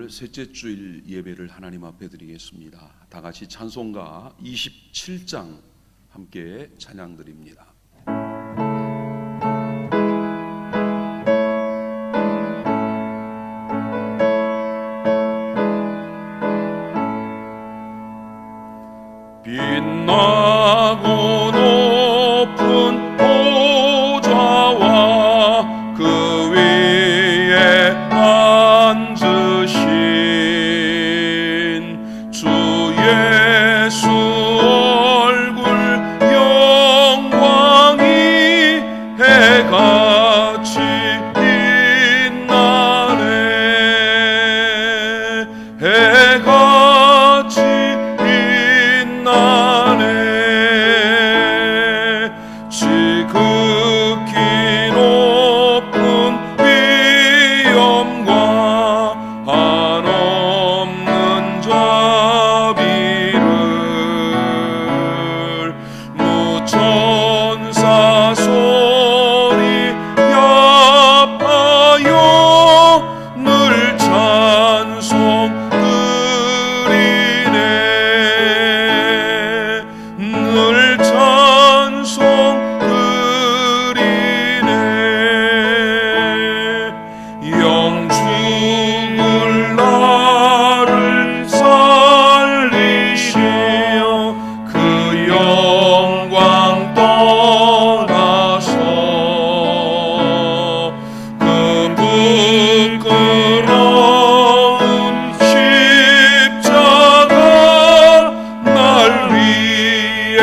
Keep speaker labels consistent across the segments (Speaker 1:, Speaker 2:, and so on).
Speaker 1: 오늘 셋째 주일 예배를 하나님 앞에 드리겠습니다. 다 같이 찬송가 27장 함께 찬양 드립니다. 빛나고 높은 보좌와 그 위에 앉으신 주 예수 얼굴 영광이 해같이 빛나네. 해같이 지극히 높은 위엄과 한없는 자비를 무천사 소리 야파여 늘 찬송 드리네. 늘 찬송 드리네. 영중을 나를 살리시어 그 영광 떠나서 그 부끄러운 십자가 날 위해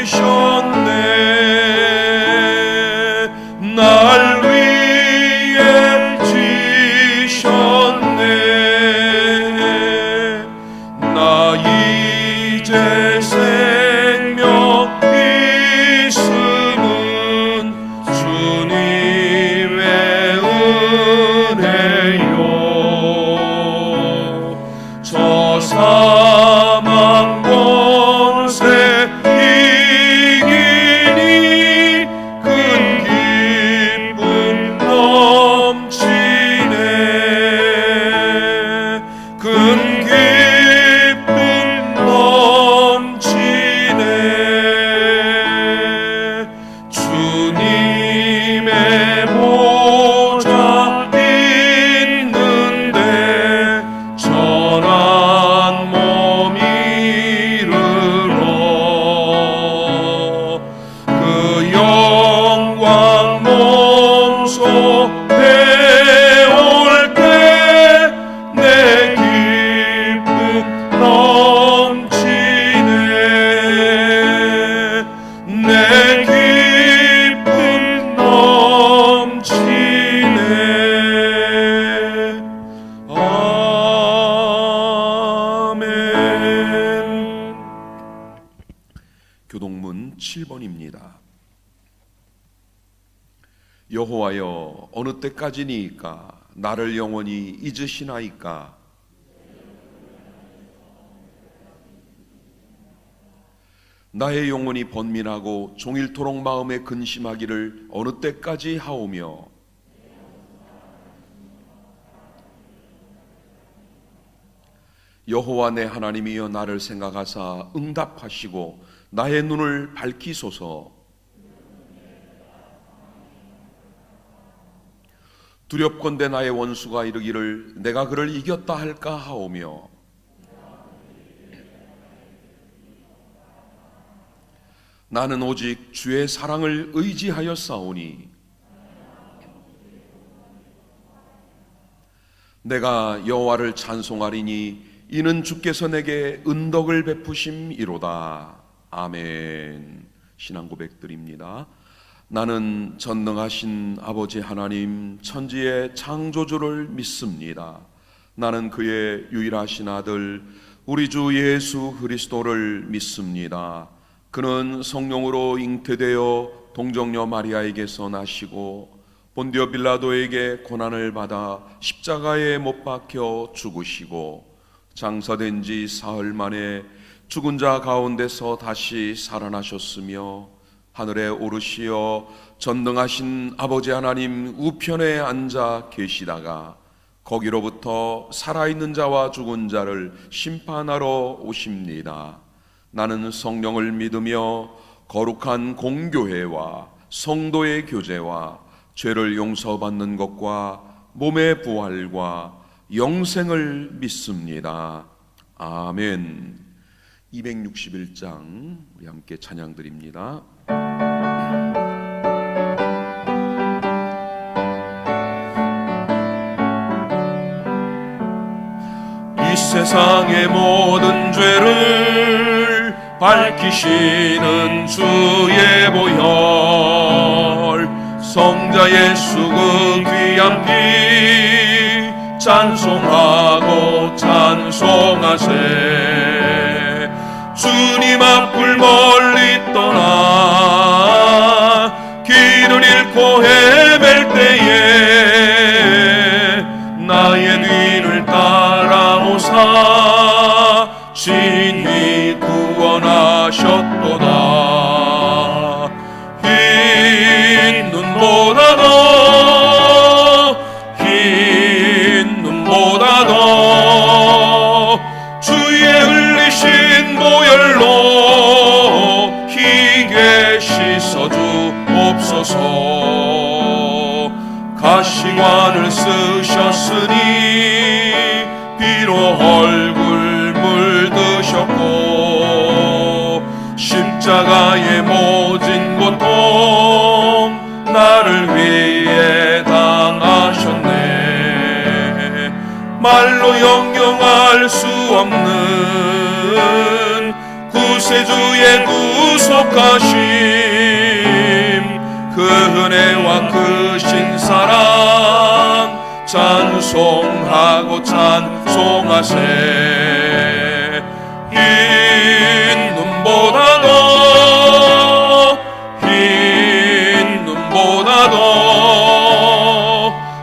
Speaker 1: 지셨네. 날 위해 지셨네. 나 이제 생명 있음은 주님의 은혜요. 저 사망 권세 이기니 큰 기쁨 넘치네. 큰 기쁨 넘치네. 주님의 보좌 있는데 전한 몸 이르러 그 영광 몸소 배울 때 내 기쁨 넘치네. 내 기쁨 넘치네. 아멘. 교동문 7번입니다. 여호와여 어느 때까지니까 나를 영원히 잊으시나이까. 나의 영혼이 번민하고 종일토록 마음에 근심하기를 어느 때까지 하오며 여호와 내 하나님이여 나를 생각하사 응답하시고 나의 눈을 밝히소서. 두렵건대 나의 원수가 이르기를 내가 그를 이겼다 할까 하오며 나는 오직 주의 사랑을 의지하여 싸우니 내가 여호와를 찬송하리니 이는 주께서 내게 은덕을 베푸심이로다. 아멘. 신앙 고백 드립니다. 나는 전능하신 아버지 하나님 천지의 창조주를 믿습니다. 나는 그의 유일하신 아들 우리 주 예수 그리스도를 믿습니다. 그는 성령으로 잉태되어 동정녀 마리아에게서 나시고 본디오 빌라도에게 고난을 받아 십자가에 못 박혀 죽으시고 장사된 지 사흘 만에 죽은 자 가운데서 다시 살아나셨으며 하늘에 오르시어 전능하신 아버지 하나님 우편에 앉아 계시다가 거기로부터 살아있는 자와 죽은 자를 심판하러 오십니다. 나는 성령을 믿으며 거룩한 공교회와 성도의 교제와 죄를 용서받는 것과 몸의 부활과 영생을 믿습니다. 아멘. 261장 우리 함께 찬양 드립니다. 이 세상의 모든 죄를 밝히시는 주의 보혈, 성자 예수 그 귀한 피 찬송하고 찬송하세. 주님 앞을 멀리 떠나 길을 잃고 헤맬 때에 나의 뒤를 따라오사 친히 구원하셨도다. 흰 눈보다 더 주의 흘리신 보혈로 희게 씻어주옵소서. 가시관을 쓰셨으니 피로 얼굴 물드셨고 십자가의 모진 고통 나를 위해 당하셨네. 말로 형용할 수 없는 구세주의 구속하심, 그 은혜와 그 신사랑 찬송하고 찬송하세. 흰 눈보다 더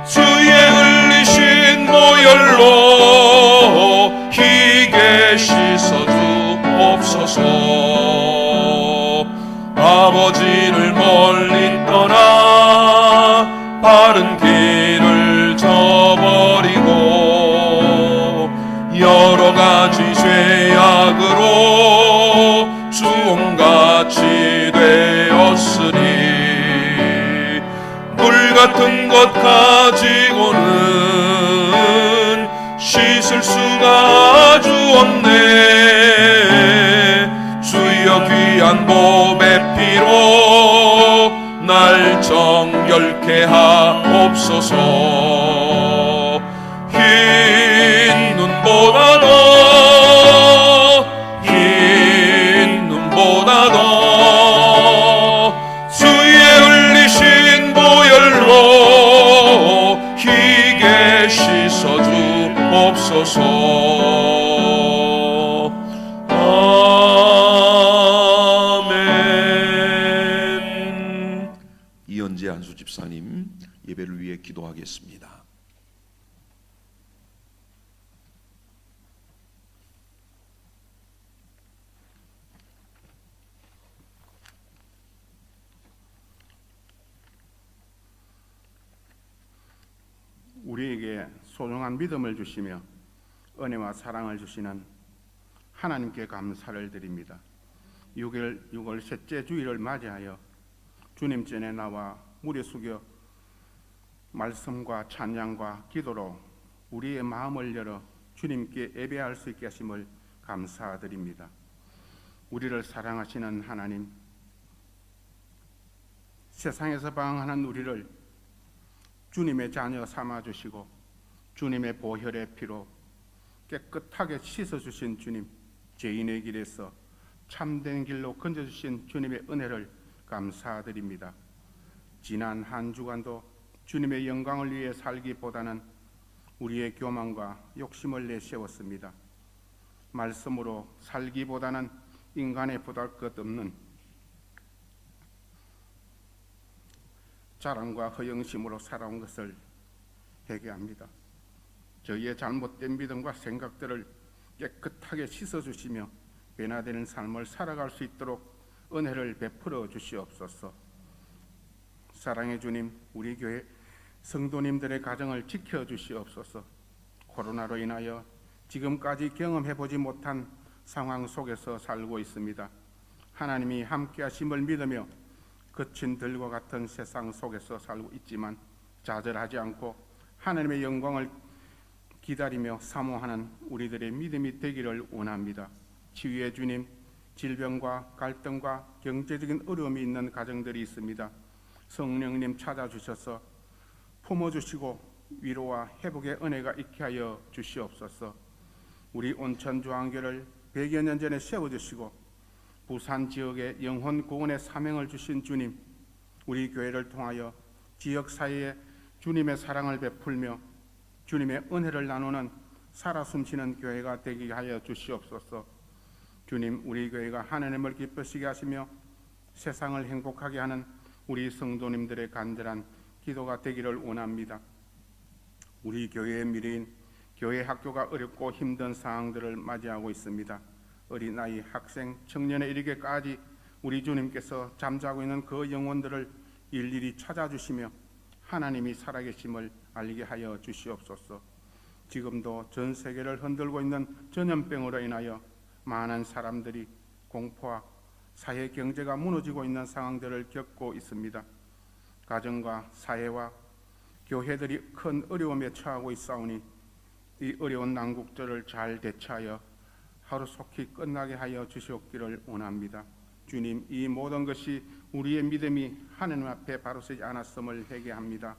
Speaker 1: 주의 흘리신 보혈로 희게 씻어주옵소서. 아버지를 멀리 떠나 바른 길을 저버리고 여러 가지 죄악으로 주홍같이 되었으니 물 같은 것 가지고는 씻을 수가 아주 없네. 주여 귀한 보배 피로 날 정결케 하옵소서. 흰 눈보다 더 주의 흘리신 보혈로 희게 씻어주옵소서. 아멘. 이현재 안수 집사님 예배를 위해 기도하겠습니다.
Speaker 2: 우리에게 소중한 믿음을 주시며 은혜와 사랑을 주시는 하나님께 감사를 드립니다. 6월 셋째 주일을 맞이하여 주님 전에 나와 무릎 숙여 말씀과 찬양과 기도로 우리의 마음을 열어 주님께 예배할 수 있게 하심을 감사드립니다. 우리를 사랑하시는 하나님, 세상에서 방황하는 우리를 주님의 자녀 삼아주시고 주님의 보혈의 피로 깨끗하게 씻어주신 주님, 죄인의 길에서 참된 길로 건져주신 주님의 은혜를 감사드립니다. 지난 한 주간도 주님의 영광을 위해 살기보다는 우리의 교만과 욕심을 내세웠습니다. 말씀으로 살기보다는 인간의 보잘것없는 자랑과 허영심으로 살아온 것을 회개합니다. 저희의 잘못된 믿음과 생각들을 깨끗하게 씻어주시며 변화되는 삶을 살아갈 수 있도록 은혜를 베풀어 주시옵소서. 사랑의 주님, 우리 교회 성도님들의 가정을 지켜주시옵소서. 코로나로 인하여 지금까지 경험해보지 못한 상황 속에서 살고 있습니다. 하나님이 함께 하심을 믿으며 거친 들과 같은 세상 속에서 살고 있지만 좌절하지 않고 하나님의 영광을 기다리며 사모하는 우리들의 믿음이 되기를 원합니다. 치유의 주님, 질병과 갈등과 경제적인 어려움이 있는 가정들이 있습니다. 성령님 찾아주셔서 품어주시고 위로와 회복의 은혜가 있게 하여 주시옵소서. 우리 온천중앙교를 100여 년 전에 세워주시고 부산 지역에 영혼 구원의 사명을 주신 주님, 우리 교회를 통하여 지역사회에 주님의 사랑을 베풀며 주님의 은혜를 나누는 살아 숨쉬는 교회가 되게 하여 주시옵소서. 주님, 우리 교회가 하나님을 기쁘시게 하시며 세상을 행복하게 하는 우리 성도님들의 간절한 기도가 되기를 원합니다. 우리 교회의 미래인 교회 학교가 어렵고 힘든 상황들을 맞이하고 있습니다. 어린아이, 학생, 청년에 이르기까지 우리 주님께서 잠자고 있는 그 영혼들을 일일이 찾아주시며 하나님이 살아계심을 알게 하여 주시옵소서. 지금도 전 세계를 흔들고 있는 전염병으로 인하여 많은 사람들이 공포와 사회 경제가 무너지고 있는 상황들을 겪고 있습니다. 가정과 사회와 교회들이 큰 어려움에 처하고 있사오니 이 어려운 난국들을 잘 대처하여 하루속히 끝나게 하여 주시옵기를 원합니다. 주님, 이 모든 것이 우리의 믿음이 하나님 앞에 바로 서지 않았음을 회개합니다.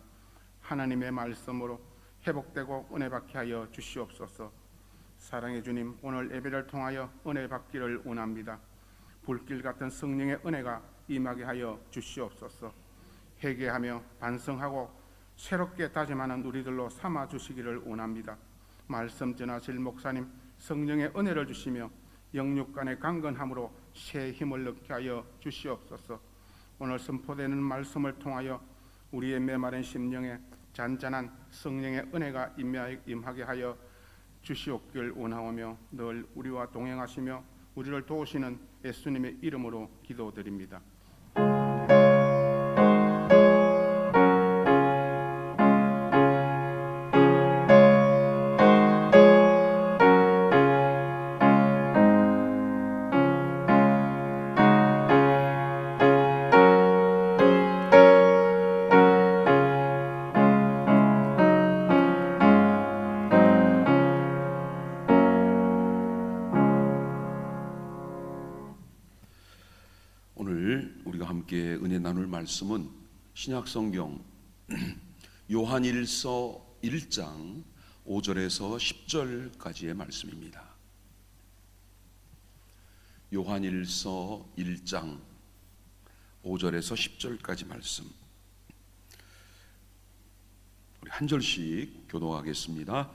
Speaker 2: 하나님의 말씀으로 회복되고 은혜 받게 하여 주시옵소서. 사랑의 주님, 오늘 예배를 통하여 은혜 받기를 원합니다. 불길 같은 성령의 은혜가 임하게 하여 주시옵소서. 회개하며 반성하고 새롭게 다짐하는 우리들로 삼아 주시기를 원합니다. 말씀 전하실 목사님, 성령의 은혜를 주시며 영육간의 강건함으로 새 힘을 얻게 하여 주시옵소서. 오늘 선포되는 말씀을 통하여 우리의 메마른 심령에 잔잔한 성령의 은혜가 임하게 하여 주시옵길 원하오며 늘 우리와 동행하시며 우리를 도우시는 예수님의 이름으로 기도드립니다.
Speaker 1: 오늘 우리가 함께 은혜 나눌 말씀은 신약성경 요한일서 1장 5절에서 10절까지의 말씀입니다. 요한일서 1장 5절에서 10절까지 말씀, 우리 한 절씩 교독하겠습니다.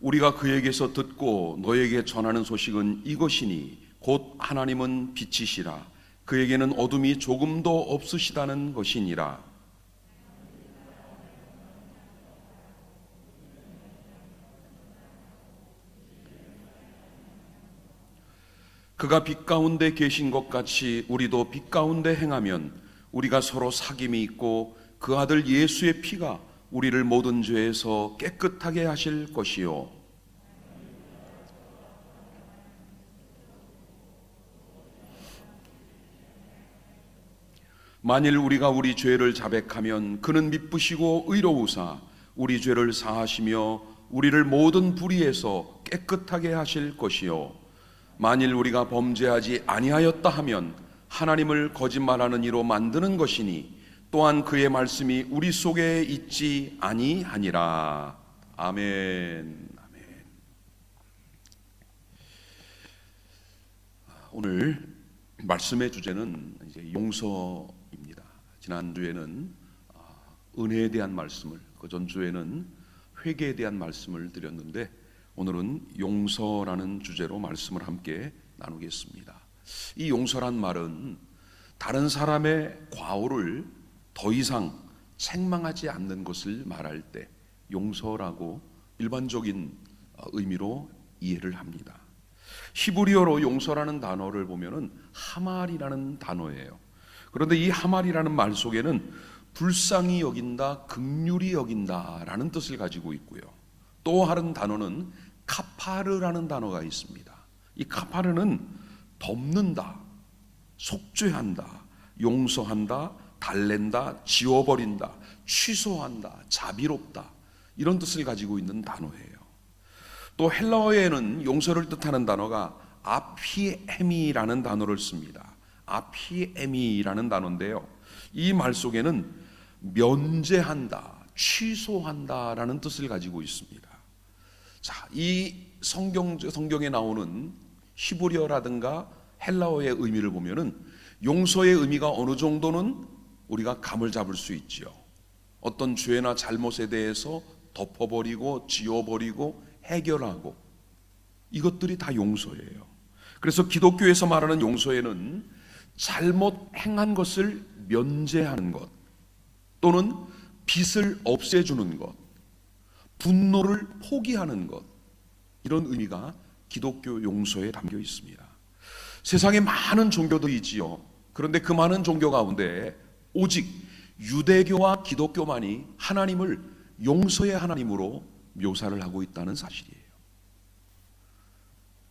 Speaker 1: 우리가 그에게서 듣고 너에게 전하는 소식은 이것이니 곧 하나님은 빛이시라. 그에게는 어둠이 조금도 없으시다는 것이니라. 그가 빛 가운데 계신 것 같이 우리도 빛 가운데 행하면 우리가 서로 사귐이 있고 그 아들 예수의 피가 우리를 모든 죄에서 깨끗하게 하실 것이요. 만일 우리가 우리 죄를 자백하면 그는 미쁘시고 의로우사 우리 죄를 사하시며 우리를 모든 불의에서 깨끗하게 하실 것이요. 만일 우리가 범죄하지 아니하였다 하면 하나님을 거짓말하는 이로 만드는 것이니 또한 그의 말씀이 우리 속에 있지 아니하니라. 아멘. 아멘. 오늘 말씀의 주제는 이제 용서입니다. 지난주에는 은혜에 대한 말씀을, 그 전주에는 회개에 대한 말씀을 드렸는데 오늘은 용서라는 주제로 말씀을 함께 나누겠습니다. 이 용서란 말은 다른 사람의 과오를 더 이상 책망하지 않는 것을 말할 때 용서라고 일반적인 의미로 이해를 합니다. 히브리어로 용서라는 단어를 보면은 하말이라는 단어예요. 그런데 이 하말이라는 말 속에는 불쌍히 여긴다, 긍휼히 여긴다라는 뜻을 가지고 있고요. 또 다른 단어는 카파르라는 단어가 있습니다. 이 카파르는 덮는다, 속죄한다, 용서한다, 달랜다, 지워버린다, 취소한다, 자비롭다, 이런 뜻을 가지고 있는 단어예요. 또 헬라어에는 용서를 뜻하는 단어가 아피에미라는 단어를 씁니다. 아피에미라는 단어인데요, 이 말 속에는 면제한다, 취소한다라는 뜻을 가지고 있습니다. 자, 이 성경에 나오는 히브리어라든가 헬라어의 의미를 보면은 용서의 의미가 어느 정도는 우리가 감을 잡을 수 있지요. 어떤 죄나 잘못에 대해서 덮어버리고 지워버리고 해결하고, 이것들이 다 용서예요. 그래서 기독교에서 말하는 용서에는 잘못 행한 것을 면제하는 것, 또는 빚을 없애주는 것, 분노를 포기하는 것, 이런 의미가 기독교 용서에 담겨 있습니다. 세상에 많은 종교들이 있지요. 그런데 그 많은 종교 가운데 오직 유대교와 기독교만이 하나님을 용서의 하나님으로 묘사를 하고 있다는 사실이에요.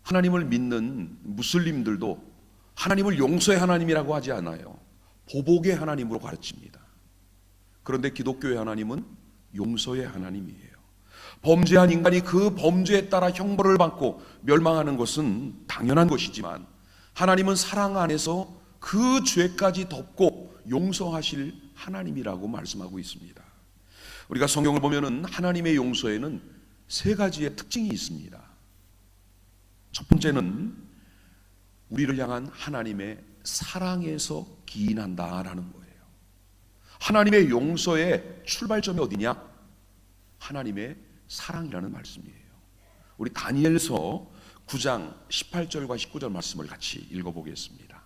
Speaker 1: 하나님을 믿는 무슬림들도 하나님을 용서의 하나님이라고 하지 않아요. 보복의 하나님으로 가르칩니다. 그런데 기독교의 하나님은 용서의 하나님이에요. 범죄한 인간이 그 범죄에 따라 형벌을 받고 멸망하는 것은 당연한 것이지만, 하나님은 사랑 안에서 그 죄까지 덮고 용서하실 하나님이라고 말씀하고 있습니다. 우리가 성경을 보면은 하나님의 용서에는 세 가지의 특징이 있습니다. 첫 번째는 우리를 향한 하나님의 사랑에서 기인한다라는 거예요. 하나님의 용서의 출발점이 어디냐? 하나님의 사랑이라는 말씀이에요. 우리 다니엘서 9장 18절과 19절 말씀을 같이 읽어보겠습니다.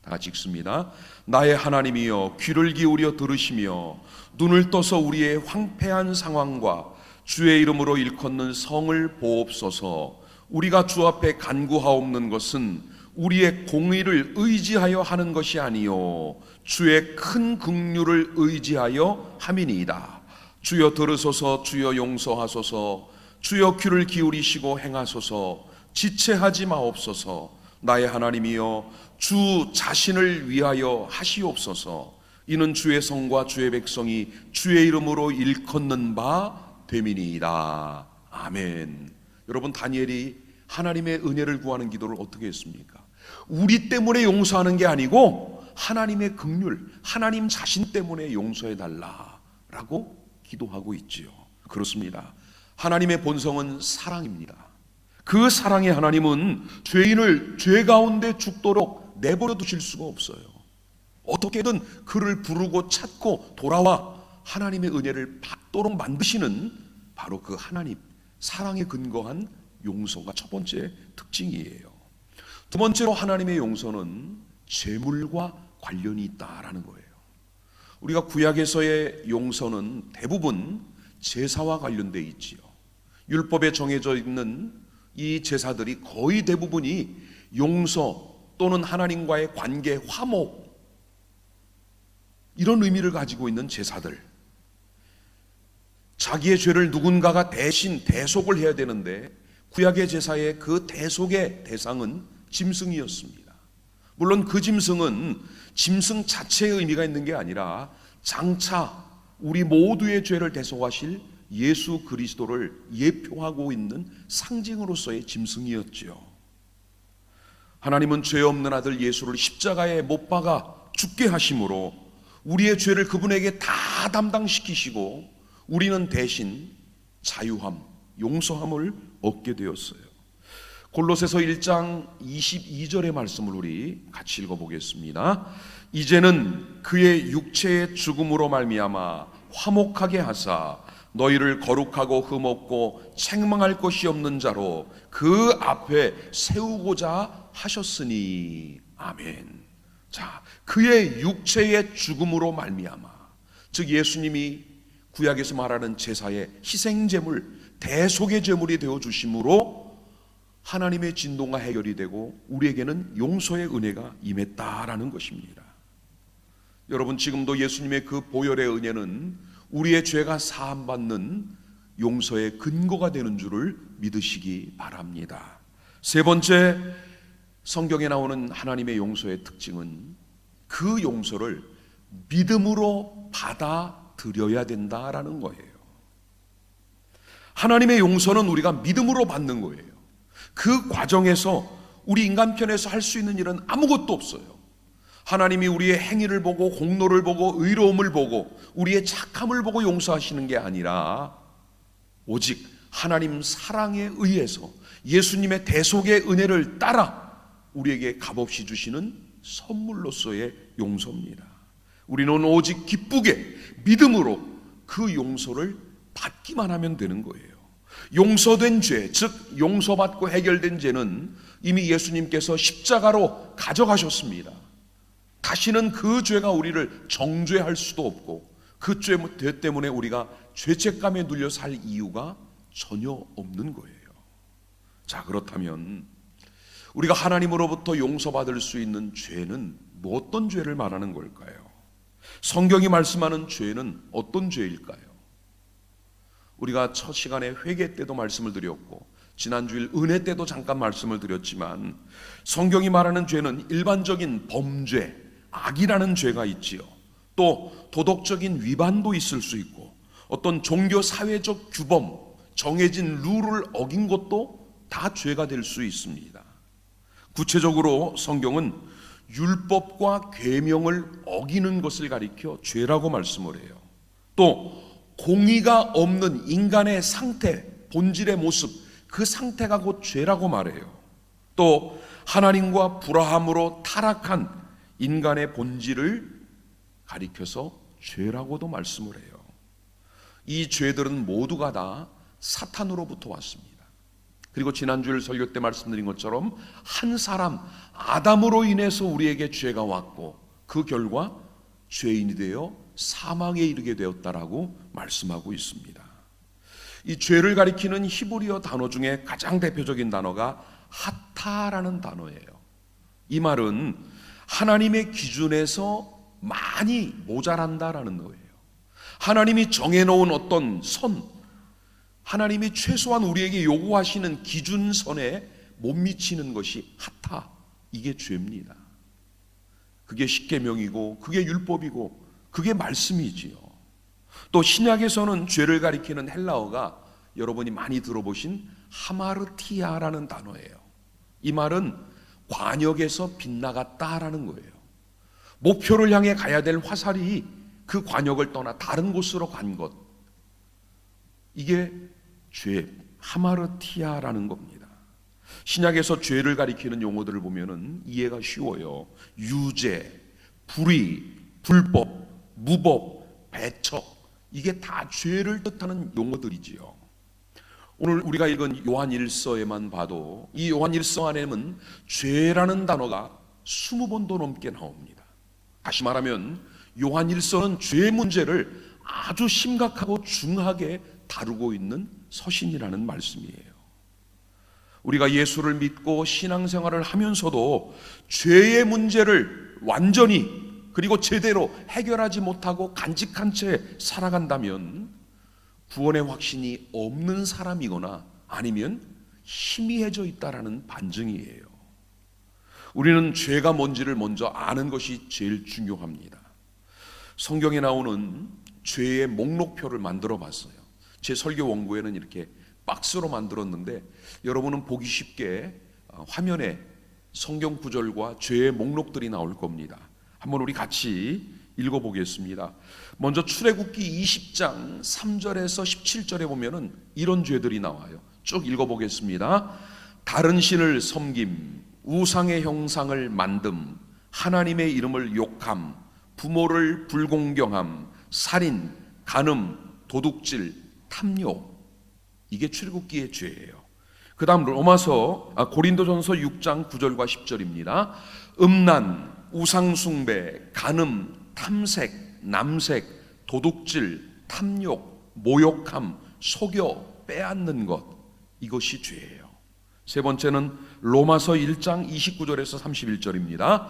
Speaker 1: 다 같이 읽습니다. 나의 하나님이여, 귀를 기울여 들으시며 눈을 떠서 우리의 황폐한 상황과 주의 이름으로 일컫는 성을 보옵소서. 우리가 주 앞에 간구하옵는 것은 우리의 공의를 의지하여 하는 것이 아니요 주의 큰 긍휼을 의지하여 함이니이다. 주여 들으소서. 주여 용서하소서. 주여 귀를 기울이시고 행하소서. 지체하지 마옵소서. 나의 하나님이여, 주 자신을 위하여 하시옵소서. 이는 주의 성과 주의 백성이 주의 이름으로 일컫는 바 됨이니이다. 아멘. 여러분, 다니엘이 하나님의 은혜를 구하는 기도를 어떻게 했습니까? 우리 때문에 용서하는 게 아니고 하나님의 긍휼, 하나님 자신 때문에 용서해 달라라고 기도하고 있지요. 그렇습니다. 하나님의 본성은 사랑입니다. 그 사랑의 하나님은 죄인을 죄 가운데 죽도록 내버려 두실 수가 없어요. 어떻게든 그를 부르고 찾고 돌아와 하나님의 은혜를 받도록 만드시는 바로 그 하나님, 사랑에 근거한 용서가 첫 번째 특징이에요. 두 번째로 하나님의 용서는 재물과 관련이 있다라는 거예요. 우리가 구약에서의 용서는 대부분 제사와 관련되어 있지요. 율법에 정해져 있는 이 제사들이 거의 대부분이 용서 또는 하나님과의 관계 화목, 이런 의미를 가지고 있는 제사들. 자기의 죄를 누군가가 대신 대속을 해야 되는데 구약의 제사의 그 대속의 대상은 짐승이었습니다. 물론 그 짐승은 짐승 자체의 의미가 있는 게 아니라 장차 우리 모두의 죄를 대속하실 예수 그리스도를 예표하고 있는 상징으로서의 짐승이었지요. 하나님은 죄 없는 아들 예수를 십자가에 못 박아 죽게 하심으로 우리의 죄를 그분에게 다 담당시키시고 우리는 대신 자유함, 용서함을 얻게 되었어요. 골로새서 1장 22절의 말씀을 우리 같이 읽어보겠습니다. 이제는 그의 육체의 죽음으로 말미암아 화목하게 하사 너희를 거룩하고 흠없고 책망할 것이 없는 자로 그 앞에 세우고자 하셨으니 아멘. 자, 그의 육체의 죽음으로 말미암아, 즉 예수님이 구약에서 말하는 제사의 희생제물, 대속의 제물이 되어 주심으로 하나님의 진동과 해결이 되고 우리에게는 용서의 은혜가 임했다라는 것입니다. 여러분, 지금도 예수님의 그 보혈의 은혜는 우리의 죄가 사함받는 용서의 근거가 되는 줄을 믿으시기 바랍니다. 세 번째, 성경에 나오는 하나님의 용서의 특징은 그 용서를 믿음으로 받아들여야 된다라는 거예요. 하나님의 용서는 우리가 믿음으로 받는 거예요. 그 과정에서 우리 인간 편에서 할 수 있는 일은 아무것도 없어요. 하나님이 우리의 행위를 보고 공로를 보고 의로움을 보고 우리의 착함을 보고 용서하시는 게 아니라 오직 하나님 사랑에 의해서 예수님의 대속의 은혜를 따라 우리에게 값없이 주시는 선물로서의 용서입니다. 우리는 오직 기쁘게 믿음으로 그 용서를 받기만 하면 되는 거예요. 용서된 죄, 즉 용서받고 해결된 죄는 이미 예수님께서 십자가로 가져가셨습니다. 다시는 그 죄가 우리를 정죄할 수도 없고 그 죄 때문에 우리가 죄책감에 눌려 살 이유가 전혀 없는 거예요. 자, 그렇다면 우리가 하나님으로부터 용서받을 수 있는 죄는 어떤 죄를 말하는 걸까요? 성경이 말씀하는 죄는 어떤 죄일까요? 우리가 첫 시간에 회개 때도 말씀을 드렸고 지난주일 은혜 때도 잠깐 말씀을 드렸지만 성경이 말하는 죄는 일반적인 범죄, 악이라는 죄가 있지요. 또 도덕적인 위반도 있을 수 있고 어떤 종교 사회적 규범, 정해진 룰을 어긴 것도 다 죄가 될 수 있습니다. 구체적으로 성경은 율법과 계명을 어기는 것을 가리켜 죄라고 말씀을 해요. 또 공의가 없는 인간의 상태, 본질의 모습, 그 상태가 곧 죄라고 말해요. 또 하나님과 불화함으로 타락한 인간의 본질을 가리켜서 죄라고도 말씀을 해요. 이 죄들은 모두가 다 사탄으로부터 왔습니다. 그리고 지난주일 설교 때 말씀드린 것처럼 한 사람 아담으로 인해서 우리에게 죄가 왔고 그 결과 죄인이 되어 사망에 이르게 되었다라고 말씀하고 있습니다. 이 죄를 가리키는 히브리어 단어 중에 가장 대표적인 단어가 하타라는 단어예요. 이 말은 하나님의 기준에서 많이 모자란다라는 거예요. 하나님이 정해놓은 어떤 선, 하나님이 최소한 우리에게 요구하시는 기준선에 못 미치는 것이 하타, 이게 죄입니다. 그게 십계명이고 그게 율법이고 그게 말씀이지요. 또 신약에서는 죄를 가리키는 헬라어가 여러분이 많이 들어보신 하마르티아라는 단어예요. 이 말은 관역에서 빗나갔다라는 거예요. 목표를 향해 가야 될 화살이 그 관역을 떠나 다른 곳으로 간 것, 이게 죄, 하마르티아라는 겁니다. 신약에서 죄를 가리키는 용어들을 보면은 이해가 쉬워요. 유죄, 불의, 불법, 무법, 배척, 이게 다 죄를 뜻하는 용어들이지요. 오늘 우리가 읽은 요한 1서에만 봐도 이 요한 1서 안에는 죄라는 단어가 20번도 넘게 나옵니다. 다시 말하면 요한 1서는 죄 문제를 아주 심각하고 중하게 다루고 있는 서신이라는 말씀이에요. 우리가 예수를 믿고 신앙생활을 하면서도 죄의 문제를 완전히 그리고 제대로 해결하지 못하고 간직한 채 살아간다면 구원의 확신이 없는 사람이거나 아니면 희미해져 있다라는 반증이에요. 우리는 죄가 뭔지를 먼저 아는 것이 제일 중요합니다. 성경에 나오는 죄의 목록표를 만들어 봤어요. 제 설교 원고에는 이렇게 박스로 만들었는데 여러분은 보기 쉽게 화면에 성경 구절과 죄의 목록들이 나올 겁니다. 한번 우리 같이 읽어보겠습니다. 먼저 출애굽기 20장 3절에서 17절에 보면은 이런 죄들이 나와요. 쭉 읽어보겠습니다. 다른 신을 섬김, 우상의 형상을 만듦, 하나님의 이름을 욕함, 부모를 불공경함, 살인, 간음, 도둑질, 탐욕, 이게 출애굽기의 죄예요. 그 다음 고린도전서 6장 9절과 10절입니다. 음란, 우상숭배, 간음, 탐색, 남색, 도둑질, 탐욕, 모욕함, 속여 빼앗는 것, 이것이 죄예요. 세 번째는 로마서 1장 29절에서 31절입니다.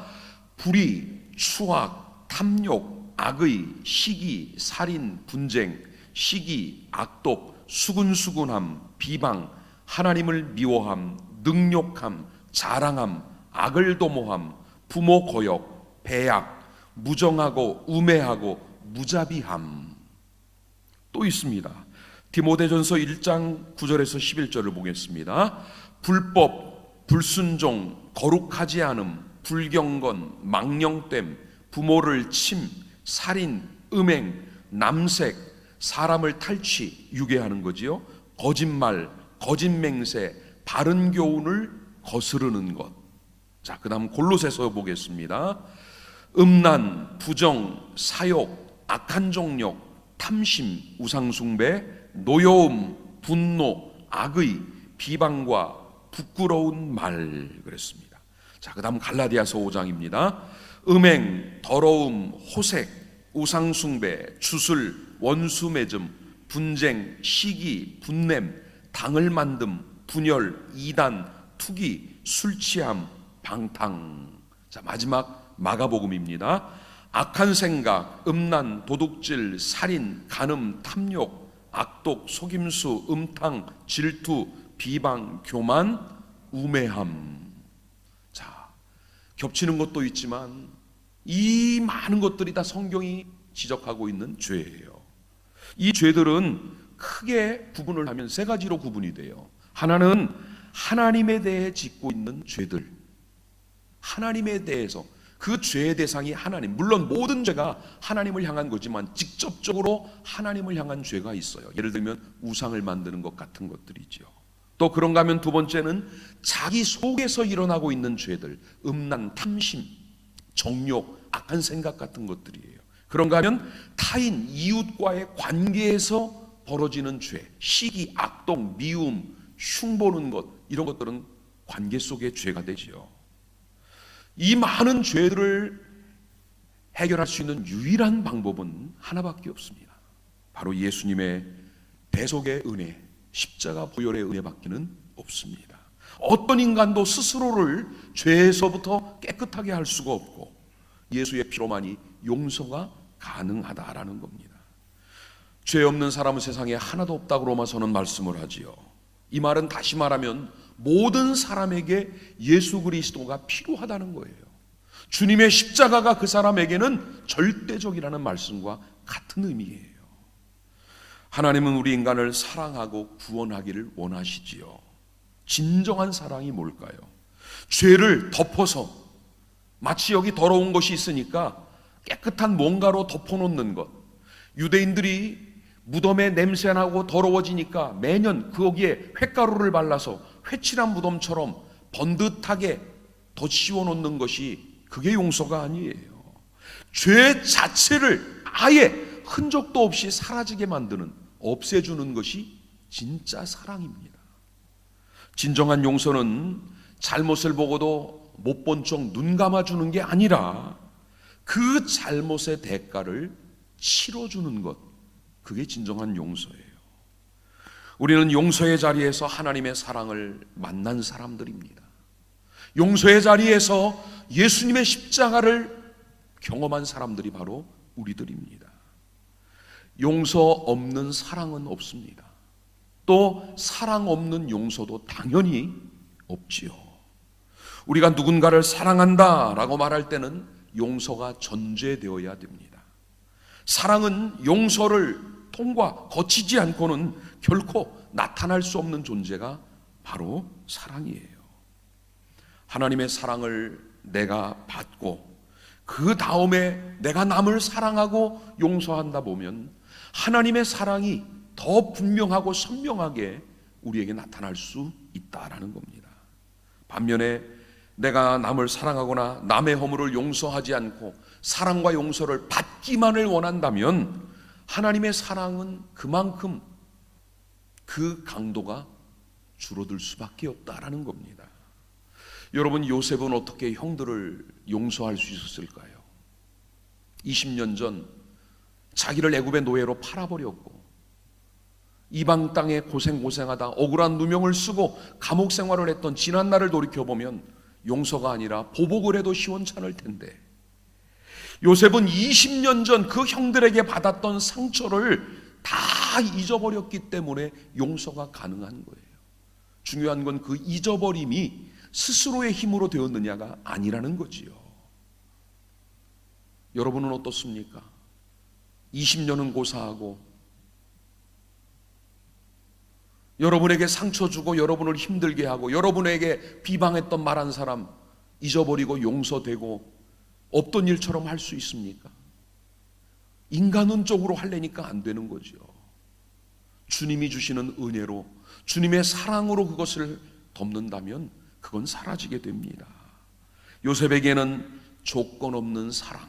Speaker 1: 불의, 추악, 탐욕, 악의, 시기, 살인, 분쟁, 시기, 악독, 수근수근함, 비방, 하나님을 미워함, 능욕함, 자랑함, 악을 도모함, 부모 거역, 배약, 무정하고 우매하고 무자비함. 또 있습니다. 디모데전서 1장 9절에서 11절을 보겠습니다. 불법, 불순종, 거룩하지 않음, 불경건, 망령됨, 부모를 침, 살인, 음행, 남색, 사람을 탈취, 유괴하는 거지요. 거짓말, 거짓맹세, 바른 교훈을 거스르는 것. 자, 그 다음 골로새서 보겠습니다. 음란, 부정, 사욕, 악한 정욕, 탐심, 우상숭배, 노여움, 분노, 악의, 비방과 부끄러운 말 그랬습니다. 자, 그 다음 갈라디아서 5장입니다. 음행, 더러움, 호색, 우상숭배, 주술, 원수매즘, 분쟁, 시기, 분냄, 당을 만듦, 분열, 이단, 투기, 술취함, 방탕. 자, 마지막 마가복음입니다. 악한 생각, 음란, 도둑질, 살인, 간음, 탐욕, 악독, 속임수, 음탕, 질투, 비방, 교만, 우매함. 자, 겹치는 것도 있지만 이 많은 것들이 다 성경이 지적하고 있는 죄예요. 이 죄들은 크게 구분을 하면 세 가지로 구분이 돼요. 하나는 하나님에 대해 짓고 있는 죄들, 하나님에 대해서 그 죄의 대상이 하나님, 물론 모든 죄가 하나님을 향한 거지만 직접적으로 하나님을 향한 죄가 있어요. 예를 들면 우상을 만드는 것 같은 것들이죠. 또 그런가 하면 두 번째는 자기 속에서 일어나고 있는 죄들, 음란, 탐심, 정욕, 악한 생각 같은 것들이에요. 그런가 하면 타인, 이웃과의 관계에서 벌어지는 죄, 시기, 악독, 미움, 흉보는 것, 이런 것들은 관계 속의 죄가 되지요. 이 많은 죄들을 해결할 수 있는 유일한 방법은 하나밖에 없습니다. 바로 예수님의 대속의 은혜, 십자가 보혈의 은혜밖에는 없습니다. 어떤 인간도 스스로를 죄에서부터 깨끗하게 할 수가 없고 예수의 피로만이 용서가 가능하다라는 겁니다. 죄 없는 사람은 세상에 하나도 없다고 로마서는 말씀을 하지요. 이 말은 다시 말하면 모든 사람에게 예수 그리스도가 필요하다는 거예요. 주님의 십자가가 그 사람에게는 절대적이라는 말씀과 같은 의미예요. 하나님은 우리 인간을 사랑하고 구원하기를 원하시지요. 진정한 사랑이 뭘까요? 죄를 덮어서 마치 여기 더러운 것이 있으니까 깨끗한 뭔가로 덮어놓는 것. 유대인들이 무덤에 냄새나고 더러워지니까 매년 거기에 횟가루를 발라서 회칠한 무덤처럼 번듯하게 더 씌워놓는 것이 그게 용서가 아니에요. 죄 자체를 아예 흔적도 없이 사라지게 만드는, 없애주는 것이 진짜 사랑입니다. 진정한 용서는 잘못을 보고도 못 본 척 눈 감아주는 게 아니라 그 잘못의 대가를 치러주는 것, 그게 진정한 용서예요. 우리는 용서의 자리에서 하나님의 사랑을 만난 사람들입니다. 용서의 자리에서 예수님의 십자가를 경험한 사람들이 바로 우리들입니다. 용서 없는 사랑은 없습니다. 또 사랑 없는 용서도 당연히 없지요. 우리가 누군가를 사랑한다라고 말할 때는 용서가 전제되어야 됩니다. 사랑은 용서를 거치지 않고는 결코 나타날 수 없는 존재가 바로 사랑이에요. 하나님의 사랑을 내가 받고 그 다음에 내가 남을 사랑하고 용서한다 보면 하나님의 사랑이 더 분명하고 선명하게 우리에게 나타날 수 있다라는 겁니다. 반면에 내가 남을 사랑하거나 남의 허물을 용서하지 않고 사랑과 용서를 받기만을 원한다면 하나님의 사랑은 그만큼 그 강도가 줄어들 수밖에 없다라는 겁니다. 여러분, 요셉은 어떻게 형들을 용서할 수 있었을까요? 20년 전 자기를 애굽의 노예로 팔아버렸고 이방 땅에 고생하다 억울한 누명을 쓰고 감옥 생활을 했던 지난 날을 돌이켜보면 용서가 아니라 보복을 해도 시원찮을 텐데 요셉은 20년 전 그 형들에게 받았던 상처를 다 잊어버렸기 때문에 용서가 가능한 거예요. 중요한 건 그 잊어버림이 스스로의 힘으로 되었느냐가 아니라는 거지요. 여러분은 어떻습니까? 20년은 고사하고 여러분에게 상처 주고 여러분을 힘들게 하고 여러분에게 비방했던 말한 사람 잊어버리고 용서되고 없던 일처럼 할 수 있습니까? 인간론적으로 하려니까 안 되는 거죠. 주님이 주시는 은혜로 주님의 사랑으로 그것을 덮는다면 그건 사라지게 됩니다. 요셉에게는 조건 없는 사랑,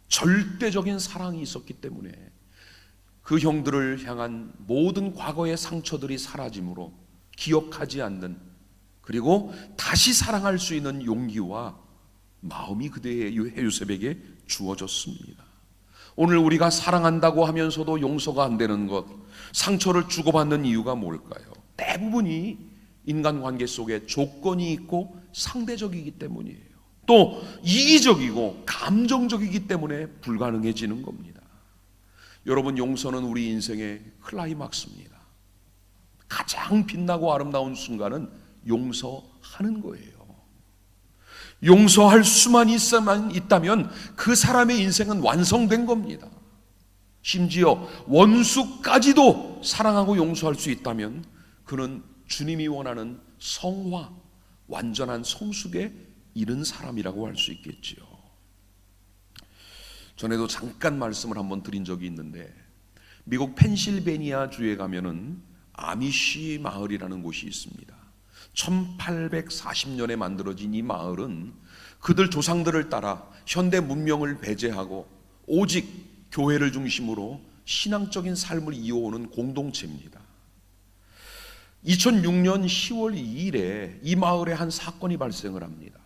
Speaker 1: 절대적인 사랑이 있었기 때문에 그 형들을 향한 모든 과거의 상처들이 사라짐으로 기억하지 않는, 그리고 다시 사랑할 수 있는 용기와 마음이 그대의 요셉에게 주어졌습니다. 오늘 우리가 사랑한다고 하면서도 용서가 안 되는 것, 상처를 주고받는 이유가 뭘까요? 대부분이 인간관계 속에 조건이 있고 상대적이기 때문이에요. 또 이기적이고 감정적이기 때문에 불가능해지는 겁니다. 여러분, 용서는 우리 인생의 클라이막스입니다. 가장 빛나고 아름다운 순간은 용서하는 거예요. 용서할 수만 있다면 그 사람의 인생은 완성된 겁니다. 심지어 원수까지도 사랑하고 용서할 수 있다면 그는 주님이 원하는 성화, 완전한 성숙에 이른 사람이라고 할 수 있겠지요. 전에도 잠깐 말씀을 한번 드린 적이 있는데, 미국 펜실베니아 주에 가면은 아미시 마을이라는 곳이 있습니다. 1840년에 만들어진 이 마을은 그들 조상들을 따라 현대 문명을 배제하고 오직 교회를 중심으로 신앙적인 삶을 이어오는 공동체입니다. 2006년 10월 2일에 이 마을에 한 사건이 발생을 합니다.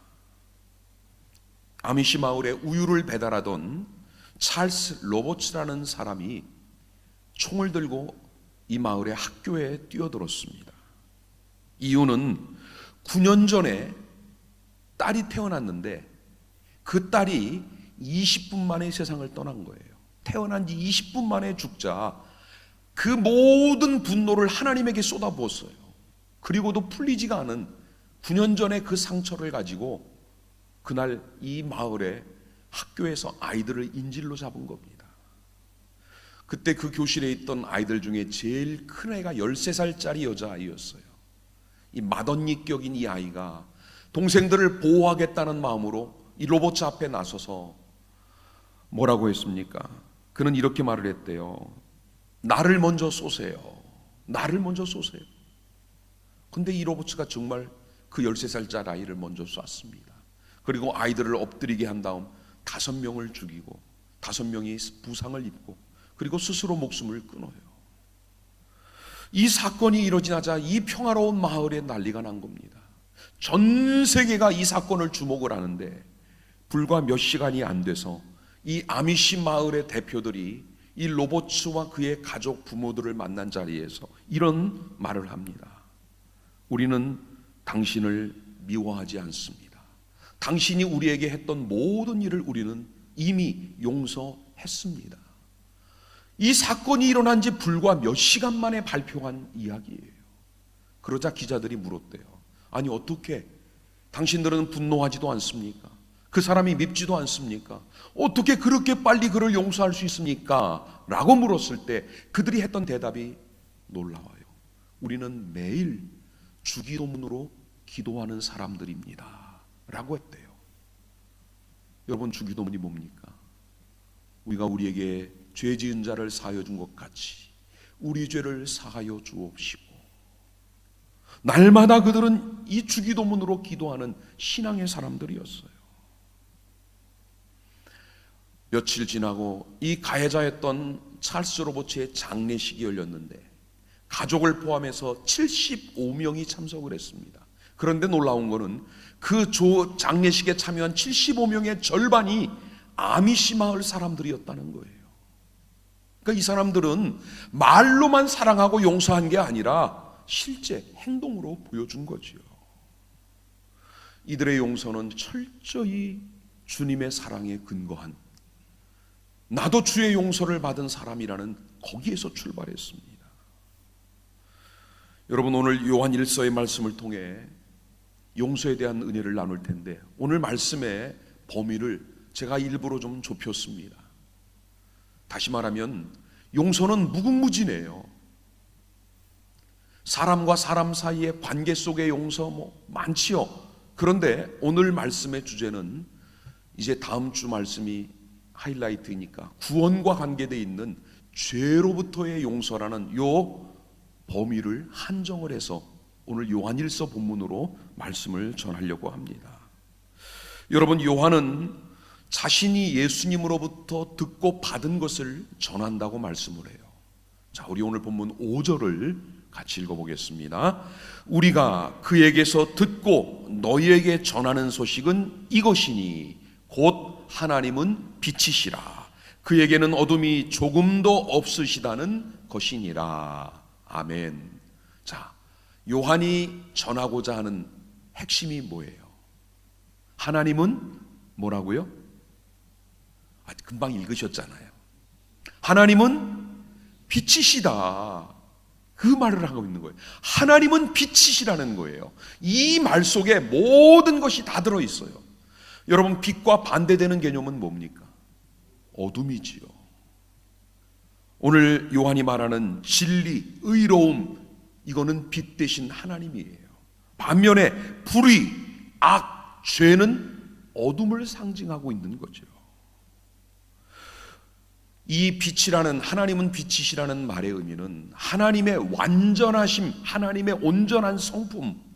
Speaker 1: 아미시 마을에 우유를 배달하던 찰스 로버츠라는 사람이 총을 들고 이 마을의 학교에 뛰어들었습니다. 이유는 9년 전에 딸이 태어났는데 그 딸이 20분 만에 세상을 떠난 거예요. 태어난 지 20분 만에 죽자 그 모든 분노를 하나님에게 쏟아부었어요. 그리고도 풀리지가 않은 9년 전에 그 상처를 가지고 그날 이 마을의 학교에서 아이들을 인질로 잡은 겁니다. 그때 그 교실에 있던 아이들 중에 제일 큰 애가 13살짜리 여자아이였어요. 이 맏언니격인 이 아이가 동생들을 보호하겠다는 마음으로 이 로버츠 앞에 나서서 뭐라고 했습니까? 그는 이렇게 말을 했대요. 나를 먼저 쏘세요. 나를 먼저 쏘세요. 근데 이 로버츠가 정말 그 13살짜리 아이를 먼저 쐈습니다. 그리고 아이들을 엎드리게 한 다음 5명을 죽이고 5명이 부상을 입고 그리고 스스로 목숨을 끊어요. 이 사건이 이루어지자 이 평화로운 마을에 난리가 난 겁니다. 전 세계가 이 사건을 주목을 하는데 불과 몇 시간이 안 돼서 이 아미시 마을의 대표들이 이 로버츠와 그의 가족 부모들을 만난 자리에서 이런 말을 합니다. 우리는 당신을 미워하지 않습니다. 당신이 우리에게 했던 모든 일을 우리는 이미 용서했습니다. 이 사건이 일어난 지 불과 몇 시간 만에 발표한 이야기예요. 그러자 기자들이 물었대요. 아니 어떻게 당신들은 분노하지도 않습니까? 그 사람이 밉지도 않습니까? 어떻게 그렇게 빨리 그를 용서할 수 있습니까? 라고 물었을 때 그들이 했던 대답이 놀라워요. 우리는 매일 주기도문으로 기도하는 사람들입니다 라고 했대요. 여러분, 주기도문이 뭡니까? 우리가 우리에게 죄 지은 자를 사하여 준 것 같이 우리 죄를 사하여 주옵시고. 날마다 그들은 이 주기도문으로 기도하는 신앙의 사람들이었어요. 며칠 지나고 이 가해자였던 찰스 로버츠의 장례식이 열렸는데 가족을 포함해서 75명이 참석을 했습니다. 그런데 놀라운 거는 그 장례식에 참여한 75명의 절반이 아미시 마을 사람들이었다는 거예요. 그러니까 이 사람들은 말로만 사랑하고 용서한 게 아니라 실제 행동으로 보여준 거지요. 이들의 용서는 철저히 주님의 사랑에 근거한 나도 주의 용서를 받은 사람이라는 거기에서 출발했습니다. 여러분, 오늘 요한 1서의 말씀을 통해 용서에 대한 은혜를 나눌 텐데, 오늘 말씀의 범위를 제가 일부러 좀 좁혔습니다. 다시 말하면 용서는 무궁무진해요. 사람과 사람 사이의 관계 속의 용서 많지요. 그런데 오늘 말씀의 주제는 이제 다음 주 말씀이 하이라이트이니까 구원과 관계되어 있는 죄로부터의 용서라는 요 범위를 한정을 해서 오늘 요한일서 본문으로 말씀을 전하려고 합니다. 여러분, 요한은 자신이 예수님으로부터 듣고 받은 것을 전한다고 말씀을 해요. 자, 우리 오늘 본문 5절을 같이 읽어보겠습니다. 우리가 그에게서 듣고 너희에게 전하는 소식은 이것이니 곧 하나님은 빛이시라. 그에게는 어둠이 조금도 없으시다는 것이니라. 아멘. 자, 요한이 전하고자 하는 핵심이 뭐예요? 하나님은 뭐라고요? 금방 읽으셨잖아요. 하나님은 빛이시다. 그 말을 하고 있는 거예요. 하나님은 빛이시라는 거예요. 이 말 속에 모든 것이 다 들어있어요. 여러분, 빛과 반대되는 개념은 뭡니까? 어둠이지요. 오늘 요한이 말하는 진리, 의로움, 이거는 빛 대신 하나님이에요. 반면에 불의, 악, 죄는 어둠을 상징하고 있는 거죠. 이 빛이라는, 하나님은 빛이시라는 말의 의미는 하나님의 완전하심, 하나님의 온전한 성품,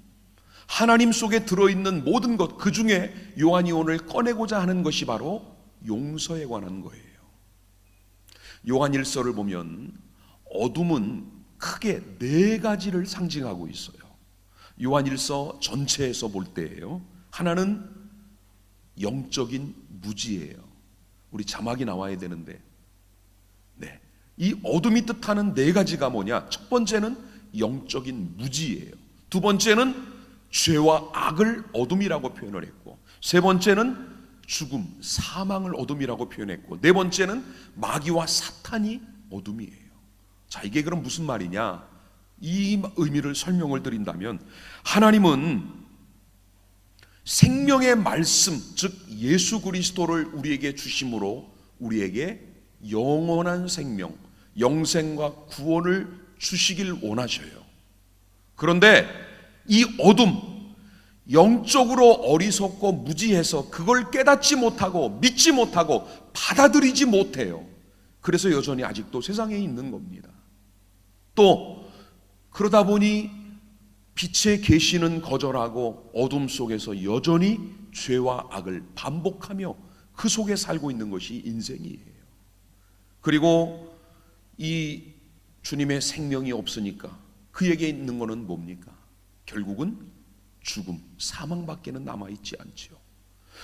Speaker 1: 하나님 속에 들어있는 모든 것, 그 중에 요한이 오늘 꺼내고자 하는 것이 바로 용서에 관한 거예요. 요한 1서를 보면 어둠은 크게 4가지를 상징하고 있어요. 요한 1서 전체에서 볼 때예요. 하나는 영적인 무지예요. 우리 자막이 나와야 되는데, 네, 이 어둠이 뜻하는 4가지가 뭐냐? 첫 번째는 영적인 무지예요. 두 번째는 죄와 악을 어둠이라고 표현을 했고, 세 번째는 죽음, 사망을 어둠이라고 표현했고, 네 번째는 마귀와 사탄이 어둠이에요. 자, 이게 그럼 무슨 말이냐? 이 의미를 설명을 드린다면, 하나님은 생명의 말씀, 즉 예수 그리스도를 우리에게 주심으로 우리에게 영원한 생명, 영생과 구원을 주시길 원하셔요. 그런데 이 어둠, 영적으로 어리석고 무지해서 그걸 깨닫지 못하고 믿지 못하고 받아들이지 못해요. 그래서 여전히 아직도 세상에 있는 겁니다. 또 그러다 보니 빛의 계시는 거절하고 어둠 속에서 여전히 죄와 악을 반복하며 그 속에 살고 있는 것이 인생이에요. 그리고 이 주님의 생명이 없으니까 그에게 있는 것은 뭡니까? 결국은 죽음, 사망밖에는 남아있지 않지요.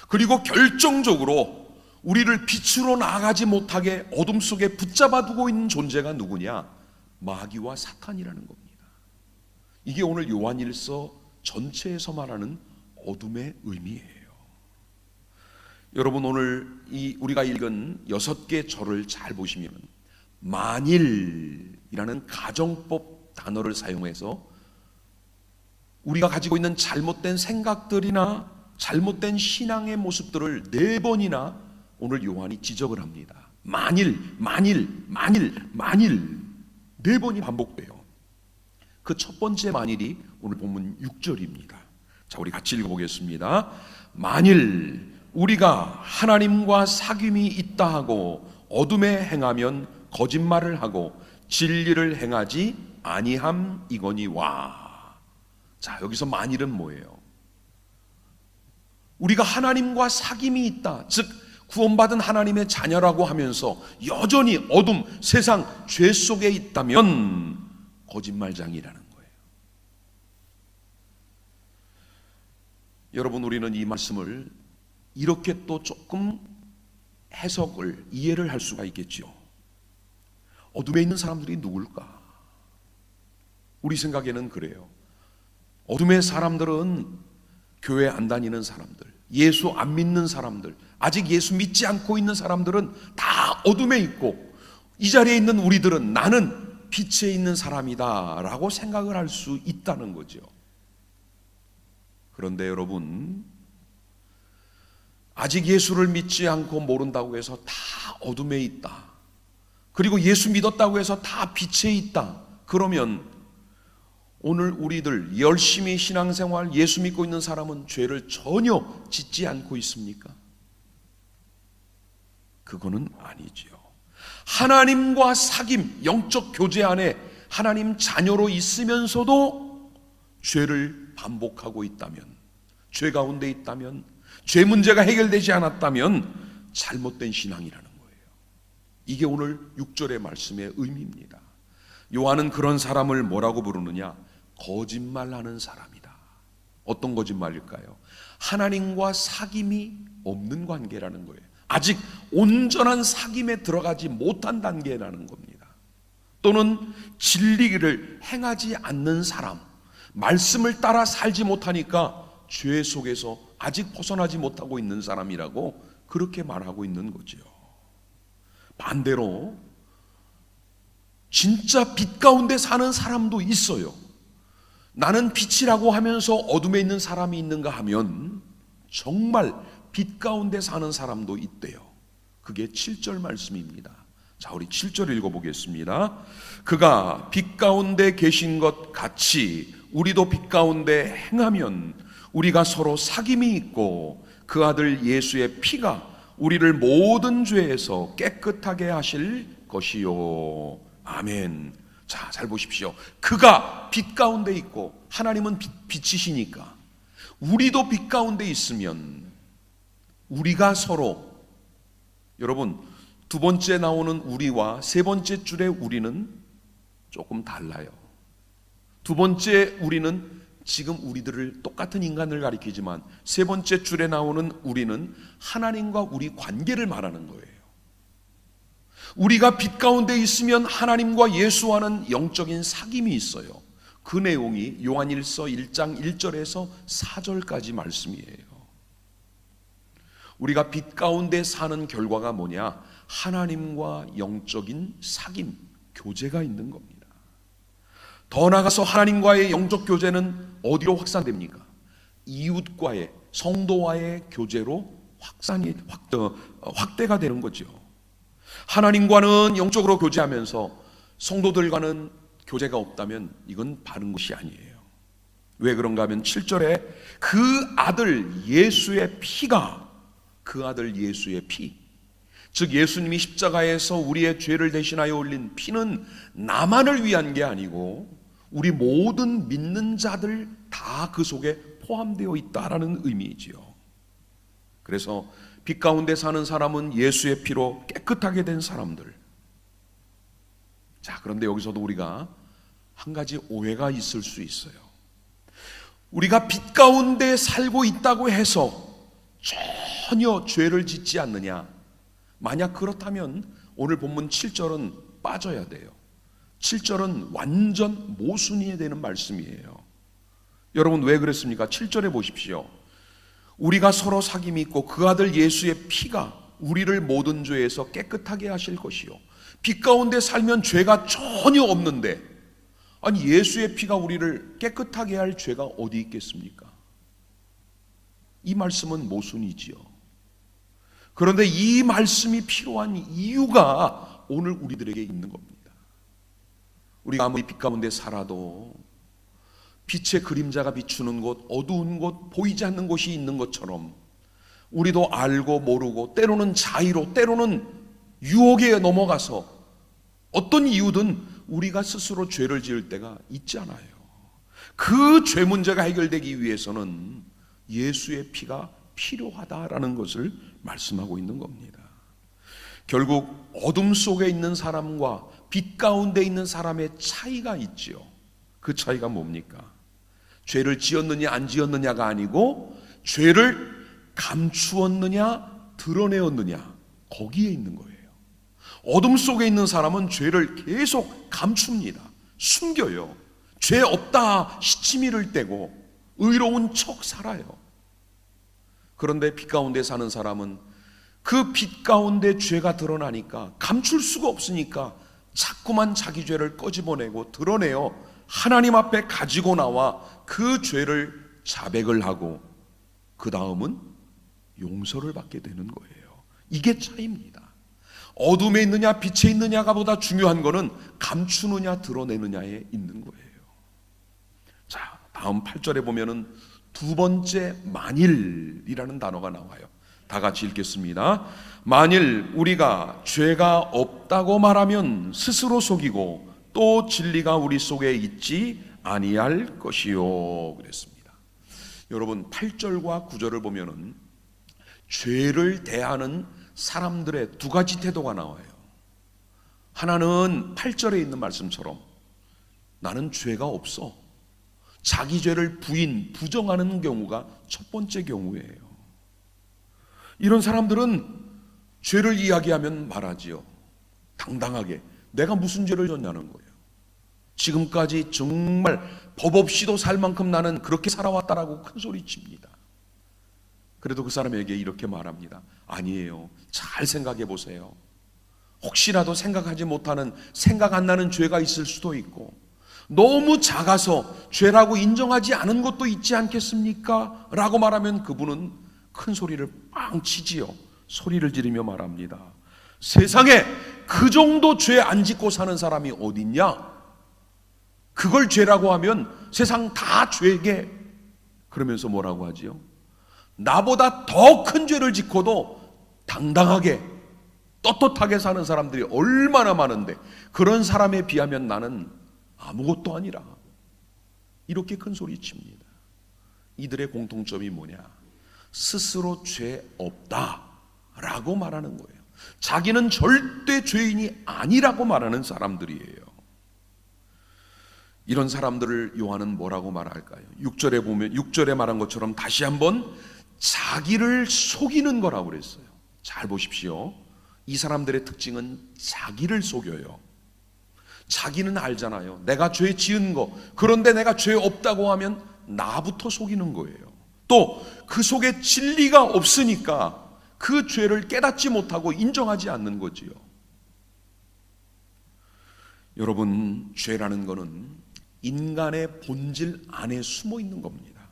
Speaker 1: 그리고 결정적으로 우리를 빛으로 나아가지 못하게 어둠 속에 붙잡아두고 있는 존재가 누구냐? 마귀와 사탄이라는 겁니다. 이게 오늘 요한일서 전체에서 말하는 어둠의 의미예요. 여러분, 오늘 우리가 읽은 6개 절을 잘 보시면 만일이라는 가정법 단어를 사용해서 우리가 가지고 있는 잘못된 생각들이나 잘못된 신앙의 모습들을 4번이나 오늘 요한이 지적을 합니다. 만일, 만일, 만일, 만일 4번이 반복돼요. 그 첫 번째 만일이 오늘 본문 6절입니다. 자, 우리 같이 읽어보겠습니다. 만일 우리가 하나님과 사귐이 있다 하고 어둠에 행하면 거짓말을 하고 진리를 행하지 아니함이거니와. 자, 여기서 만일은 뭐예요? 우리가 하나님과 사귐이 있다, 즉 구원받은 하나님의 자녀라고 하면서 여전히 어둠, 세상, 죄 속에 있다면 거짓말장이라는 거예요. 여러분, 우리는 이 말씀을 이렇게 또 조금 해석을, 이해를 할 수가 있겠죠. 어둠에 있는 사람들이 누굴까? 우리 생각에는 그래요. 어둠의 사람들은 교회 안 다니는 사람들, 예수 안 믿는 사람들, 아직 예수 믿지 않고 있는 사람들은 다 어둠에 있고, 이 자리에 있는 우리들은 나는 빛에 있는 사람이다 라고 생각을 할 수 있다는 거죠. 그런데 여러분, 아직 예수를 믿지 않고 모른다고 해서 다 어둠에 있다, 그리고 예수 믿었다고 해서 다 빛에 있다, 그러면 오늘 우리들 열심히 신앙생활 예수 믿고 있는 사람은 죄를 전혀 짓지 않고 있습니까? 그거는 아니지요. 하나님과 사귐, 영적 교제 안에 하나님 자녀로 있으면서도 죄를 반복하고 있다면, 죄 가운데 있다면, 죄 문제가 해결되지 않았다면 잘못된 신앙이라는 거예요. 이게 오늘 6절의 말씀의 의미입니다. 요한은 그런 사람을 뭐라고 부르느냐? 거짓말하는 사람이다. 어떤 거짓말일까요? 하나님과 사귐이 없는 관계라는 거예요. 아직 온전한 사귐에 들어가지 못한 단계라는 겁니다. 또는 진리를 행하지 않는 사람, 말씀을 따라 살지 못하니까 죄 속에서 아직 벗어나지 못하고 있는 사람이라고 그렇게 말하고 있는 거죠. 반대로 진짜 빛 가운데 사는 사람도 있어요. 나는 빛이라고 하면서 어둠에 있는 사람이 있는가 하면 정말 빛 가운데 사는 사람도 있대요. 그게 7절 말씀입니다. 자, 우리 7절 읽어보겠습니다. 그가 빛 가운데 계신 것 같이 우리도 빛 가운데 행하면 우리가 서로 사귐이 있고 그 아들 예수의 피가 우리를 모든 죄에서 깨끗하게 하실 것이요. 아멘. 자, 잘 보십시오. 그가 빛 가운데 있고 하나님은 빛이시니까 우리도 빛 가운데 있으면 우리가 서로, 여러분, 두 번째 나오는 우리와 세 번째 줄의 우리는 조금 달라요. 두 번째 우리는 지금 우리들을 똑같은 인간을 가리키지만 세 번째 줄에 나오는 우리는 하나님과 우리 관계를 말하는 거예요. 우리가 빛 가운데 있으면 하나님과 예수와는 영적인 사귐이 있어요. 그 내용이 요한일서 1장 1절에서 4절까지 말씀이에요. 우리가 빛 가운데 사는 결과가 뭐냐? 하나님과 영적인 사귐, 교제가 있는 겁니다. 더 나아가서 하나님과의 영적 교제는 어디로 확산됩니까? 이웃과의, 성도와의 교제로 확대가 되는 거죠. 하나님과는 영적으로 교제하면서 성도들과는 교제가 없다면 이건 바른 것이 아니에요. 왜 그런가 하면 7절에 그 아들 예수의 피가, 그 아들 예수의 피, 즉 예수님이 십자가에서 우리의 죄를 대신하여 흘린 피는 나만을 위한 게 아니고 우리 모든 믿는 자들 다 그 속에 포함되어 있다라는 의미이지요. 그래서 빛 가운데 사는 사람은 예수의 피로 깨끗하게 된 사람들. 자, 그런데 여기서도 우리가 한 가지 오해가 있을 수 있어요. 우리가 빛 가운데 살고 있다고 해서 전혀 죄를 짓지 않느냐? 만약 그렇다면 오늘 본문 7절은 빠져야 돼요. 7절은 완전 모순이 되는 말씀이에요. 여러분, 왜 그랬습니까? 7절에 보십시오. 우리가 서로 사귐이 있고 그 아들 예수의 피가 우리를 모든 죄에서 깨끗하게 하실 것이요. 빛 가운데 살면 죄가 전혀 없는데, 아니 예수의 피가 우리를 깨끗하게 할 죄가 어디 있겠습니까? 이 말씀은 모순이지요. 그런데 이 말씀이 필요한 이유가 오늘 우리들에게 있는 겁니다. 우리가 아무리 빛 가운데 살아도 빛의 그림자가 비추는 곳, 어두운 곳, 보이지 않는 곳이 있는 것처럼 우리도 알고 모르고 때로는 자의로, 때로는 유혹에 넘어가서 어떤 이유든 우리가 스스로 죄를 지을 때가 있잖아요. 그 죄 문제가 해결되기 위해서는 예수의 피가 필요하다라는 것을 말씀하고 있는 겁니다. 결국 어둠 속에 있는 사람과 빛 가운데 있는 사람의 차이가 있지요. 그 차이가 뭡니까? 죄를 지었느냐 안 지었느냐가 아니고 죄를 감추었느냐 드러내었느냐, 거기에 있는 거예요. 어둠 속에 있는 사람은 죄를 계속 감춥니다. 숨겨요. 죄 없다 시치미를 떼고 의로운 척 살아요. 그런데 빛 가운데 사는 사람은 그 빛 가운데 죄가 드러나니까 감출 수가 없으니까 자꾸만 자기 죄를 꺼집어내고 드러내어 하나님 앞에 가지고 나와 그 죄를 자백을 하고 그 다음은 용서를 받게 되는 거예요. 이게 차이입니다. 어둠에 있느냐 빛에 있느냐가 보다 중요한 거는 감추느냐 드러내느냐에 있는 거예요. 자, 다음 8절에 보면은 두 번째 만일이라는 단어가 나와요. 다 같이 읽겠습니다. 만일 우리가 죄가 없다고 말하면 스스로 속이고 또 진리가 우리 속에 있지 아니할 것이요 그랬습니다. 여러분 8절과 9절을 보면은 죄를 대하는 사람들의 두 가지 태도가 나와요. 하나는 8절에 있는 말씀처럼 나는 죄가 없어. 자기 죄를 부정하는 경우가 첫 번째 경우예요. 이런 사람들은 죄를 이야기하면 말하지요. 당당하게 내가 무슨 죄를 졌냐는 거예요. 지금까지 정말 법 없이도 살 만큼 나는 그렇게 살아왔다라고 큰 소리 칩니다. 그래도 그 사람에게 이렇게 말합니다. 아니에요. 잘 생각해 보세요. 혹시라도 생각하지 못하는, 생각 안 나는 죄가 있을 수도 있고 너무 작아서 죄라고 인정하지 않은 것도 있지 않겠습니까? 라고 말하면 그분은 큰 소리를 빵 치지요. 소리를 지르며 말합니다. 세상에 그 정도 죄 안 짓고 사는 사람이 어딨냐? 그걸 죄라고 하면 세상 다 죄게. 그러면서 뭐라고 하지요? 나보다 더 큰 죄를 짓고도 당당하게 떳떳하게 사는 사람들이 얼마나 많은데 그런 사람에 비하면 나는 아무것도 아니라 이렇게 큰 소리 칩니다. 이들의 공통점이 뭐냐? 스스로 죄 없다라고 말하는 거예요. 자기는 절대 죄인이 아니라고 말하는 사람들이에요. 이런 사람들을 요한은 뭐라고 말할까요? 6절에 보면 6절에 말한 것처럼 다시 한번 자기를 속이는 거라고 그랬어요. 잘 보십시오. 이 사람들의 특징은 자기를 속여요. 자기는 알잖아요. 내가 죄 지은 거. 그런데 내가 죄 없다고 하면 나부터 속이는 거예요. 또 그 속에 진리가 없으니까 그 죄를 깨닫지 못하고 인정하지 않는 거지요. 여러분, 죄라는 거는 인간의 본질 안에 숨어 있는 겁니다.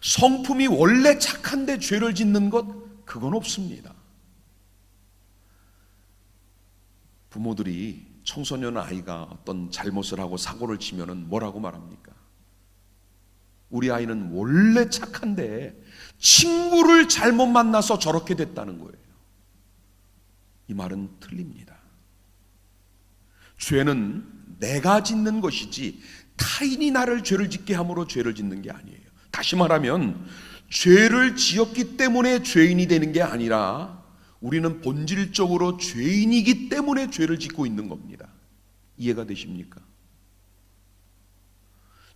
Speaker 1: 성품이 원래 착한데 죄를 짓는 것, 그건 없습니다. 부모들이 청소년 아이가 어떤 잘못을 하고 사고를 치면은 뭐라고 말합니까? 우리 아이는 원래 착한데 친구를 잘못 만나서 저렇게 됐다는 거예요. 이 말은 틀립니다. 죄는 내가 짓는 것이지 타인이 나를 죄를 짓게 함으로 죄를 짓는 게 아니에요. 다시 말하면 죄를 지었기 때문에 죄인이 되는 게 아니라 우리는 본질적으로 죄인이기 때문에 죄를 짓고 있는 겁니다. 이해가 되십니까?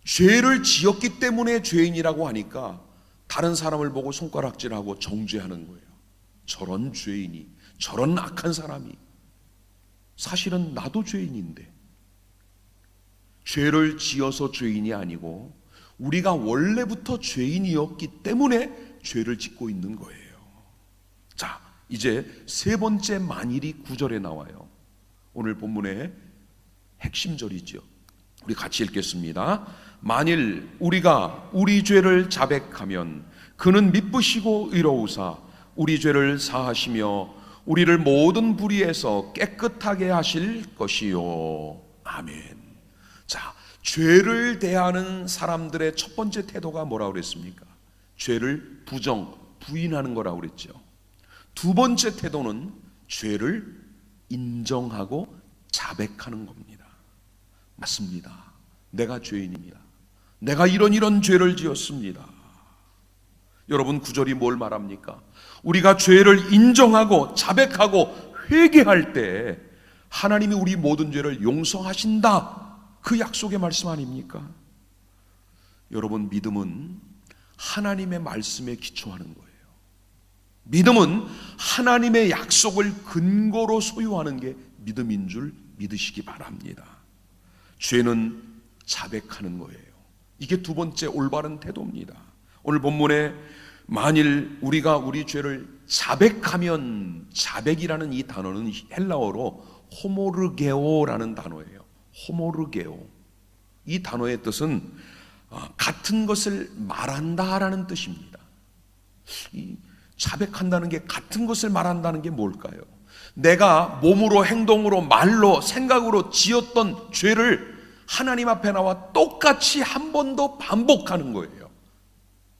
Speaker 1: 죄를 지었기 때문에 죄인이라고 하니까 다른 사람을 보고 손가락질하고 정죄하는 거예요. 저런 죄인이, 저런 악한 사람이. 사실은 나도 죄인인데 죄를 지어서 죄인이 아니고 우리가 원래부터 죄인이었기 때문에 죄를 짓고 있는 거예요. 자, 이제 세 번째 만일이 9절에 나와요. 오늘 본문의 핵심절이죠. 우리 같이 읽겠습니다. 만일 우리가 우리 죄를 자백하면 그는 미쁘시고 의로우사 우리 죄를 사하시며 우리를 모든 불의에서 깨끗하게 하실 것이요. 아멘. 자, 죄를 대하는 사람들의 첫 번째 태도가 뭐라고 그랬습니까? 죄를 부인하는 거라고 그랬죠. 두 번째 태도는 죄를 인정하고 자백하는 겁니다. 맞습니다. 내가 죄인입니다. 내가 이런 죄를 지었습니다. 여러분, 9절이 뭘 말합니까? 우리가 죄를 인정하고 자백하고 회개할 때 하나님이 우리 모든 죄를 용서하신다. 그 약속의 말씀 아닙니까? 여러분, 믿음은 하나님의 말씀에 기초하는 거예요. 믿음은 하나님의 약속을 근거로 소유하는 게 믿음인 줄 믿으시기 바랍니다. 죄는 자백하는 거예요. 이게 두 번째 올바른 태도입니다. 오늘 본문에 만일 우리가 우리 죄를 자백하면, 자백이라는 이 단어는 헬라어로 호모르게오라는 단어예요. 호모르게오. 이 단어의 뜻은 같은 것을 말한다라는 뜻입니다. 이 자백한다는 게, 같은 것을 말한다는 게 뭘까요? 내가 몸으로, 행동으로, 말로, 생각으로 지었던 죄를 하나님 앞에 나와 똑같이 한 번 더 반복하는 거예요.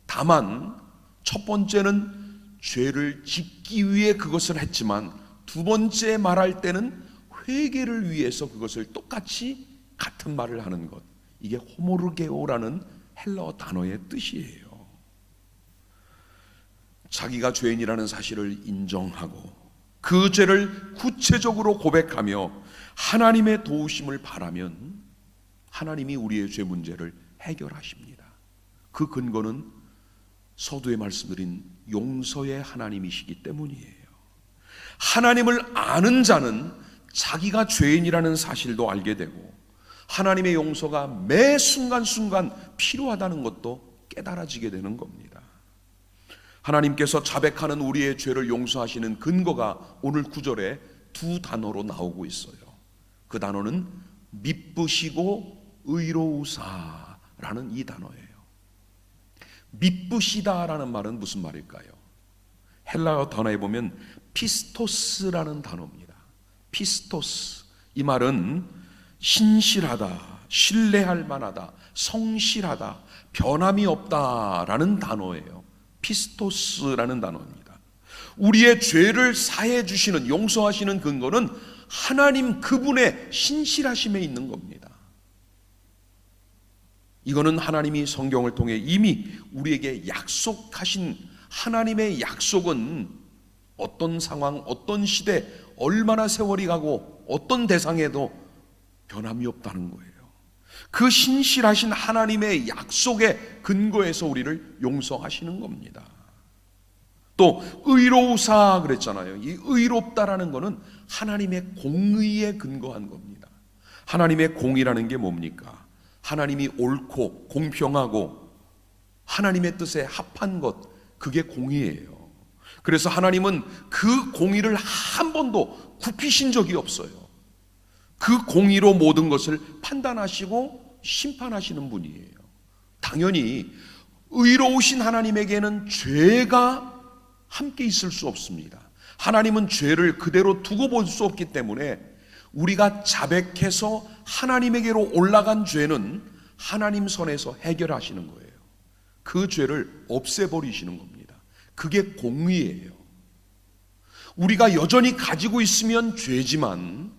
Speaker 1: 다만 첫 번째는 죄를 짓기 위해 그것을 했지만, 두 번째 말할 때는 회개를 위해서 그것을 똑같이 같은 말을 하는 것, 이게 호모르게오라는 헬라어 단어의 뜻이에요. 자기가 죄인이라는 사실을 인정하고 그 죄를 구체적으로 고백하며 하나님의 도우심을 바라면 하나님이 우리의 죄 문제를 해결하십니다. 그 근거는 서두에 말씀드린 용서의 하나님이시기 때문이에요. 하나님을 아는 자는 자기가 죄인이라는 사실도 알게 되고 하나님의 용서가 매 순간순간 필요하다는 것도 깨달아지게 되는 겁니다. 하나님께서 자백하는 우리의 죄를 용서하시는 근거가 오늘 구절에 두 단어로 나오고 있어요. 그 단어는 미쁘시고 의로우사라는 이 단어예요. 미쁘시다라는 말은 무슨 말일까요? 헬라어 단어에 보면 피스토스라는 단어입니다. 피스토스. 이 말은 신실하다, 신뢰할 만하다, 성실하다, 변함이 없다라는 단어예요. 피스토스라는 단어입니다. 우리의 죄를 사해 주시는, 용서하시는 근거는 하나님 그분의 신실하심에 있는 겁니다. 이거는 하나님이 성경을 통해 이미 우리에게 약속하신 하나님의 약속은 어떤 상황, 어떤 시대, 얼마나 세월이 가고 어떤 대상에도 변함이 없다는 거예요. 그 신실하신 하나님의 약속의 근거에서 우리를 용서하시는 겁니다. 또 의로우사 그랬잖아요. 이 의롭다라는 것은 하나님의 공의에 근거한 겁니다. 하나님의 공의라는 게 뭡니까? 하나님이 옳고 공평하고 하나님의 뜻에 합한 것, 그게 공의예요. 그래서 하나님은 그 공의를 한 번도 굽히신 적이 없어요. 그 공의로 모든 것을 판단하시고 심판하시는 분이에요. 당연히 의로우신 하나님에게는 죄가 함께 있을 수 없습니다. 하나님은 죄를 그대로 두고 볼 수 없기 때문에 우리가 자백해서 하나님에게로 올라간 죄는 하나님 선에서 해결하시는 거예요. 그 죄를 없애버리시는 겁니다. 그게 공의예요. 우리가 여전히 가지고 있으면 죄지만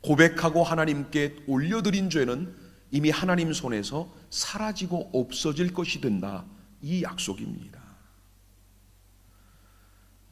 Speaker 1: 고백하고 하나님께 올려드린 죄는 이미 하나님 손에서 사라지고 없어질 것이 된다. 이 약속입니다.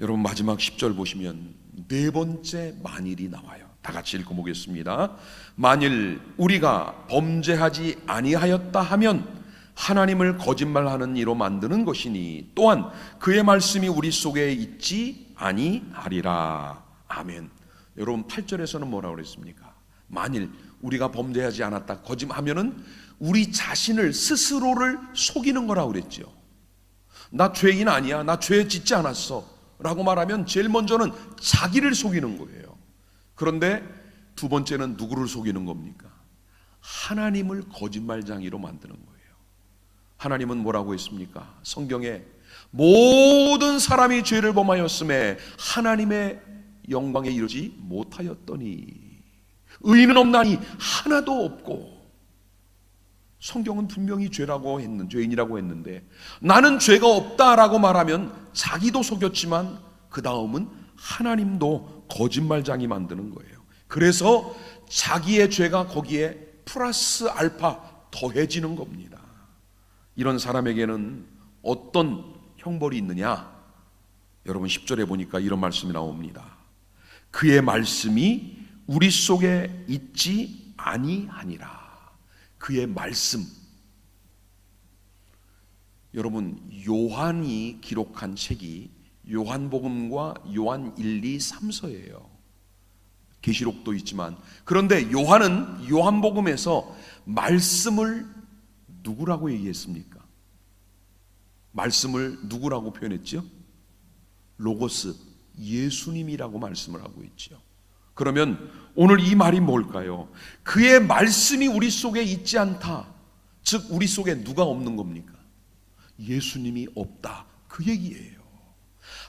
Speaker 1: 여러분 마지막 10절 보시면 네 번째 만일이 나와요. 다 같이 읽어보겠습니다. 만일 우리가 범죄하지 아니하였다 하면 하나님을 거짓말하는 이로 만드는 것이니 또한 그의 말씀이 우리 속에 있지 아니하리라. 아멘. 여러분 8절에서는 뭐라고 그랬습니까? 만일 우리가 범죄하지 않았다 거짓하면은 우리 자신을 스스로를 속이는 거라고 그랬죠. 나 죄인 아니야, 나 죄 짓지 않았어 라고 말하면 제일 먼저는 자기를 속이는 거예요. 그런데 두 번째는 누구를 속이는 겁니까? 하나님을 거짓말쟁이로 만드는 거예요. 하나님은 뭐라고 했습니까? 성경에 모든 사람이 죄를 범하였음에 하나님의 영광에 이르지 못하였더니 의인은 없나니 하나도 없고. 성경은 분명히 죄인이라고 했는데 나는 죄가 없다라고 말하면 자기도 속였지만 그 다음은 하나님도 거짓말쟁이 만드는 거예요. 그래서 자기의 죄가 거기에 플러스 알파 더해지는 겁니다. 이런 사람에게는 어떤 형벌이 있느냐? 여러분 10절에 보니까 이런 말씀이 나옵니다. 그의 말씀이 우리 속에 있지 아니하니라. 그의 말씀. 여러분 요한이 기록한 책이 요한복음과 요한 1, 2, 3서예요. 계시록도 있지만 그런데 요한은 요한복음에서 말씀을 누구라고 얘기했습니까? 말씀을 누구라고 표현했죠? 로고스, 예수님이라고 말씀을 하고 있죠. 그러면 오늘 이 말이 뭘까요? 그의 말씀이 우리 속에 있지 않다. 즉 우리 속에 누가 없는 겁니까? 예수님이 없다. 그 얘기예요.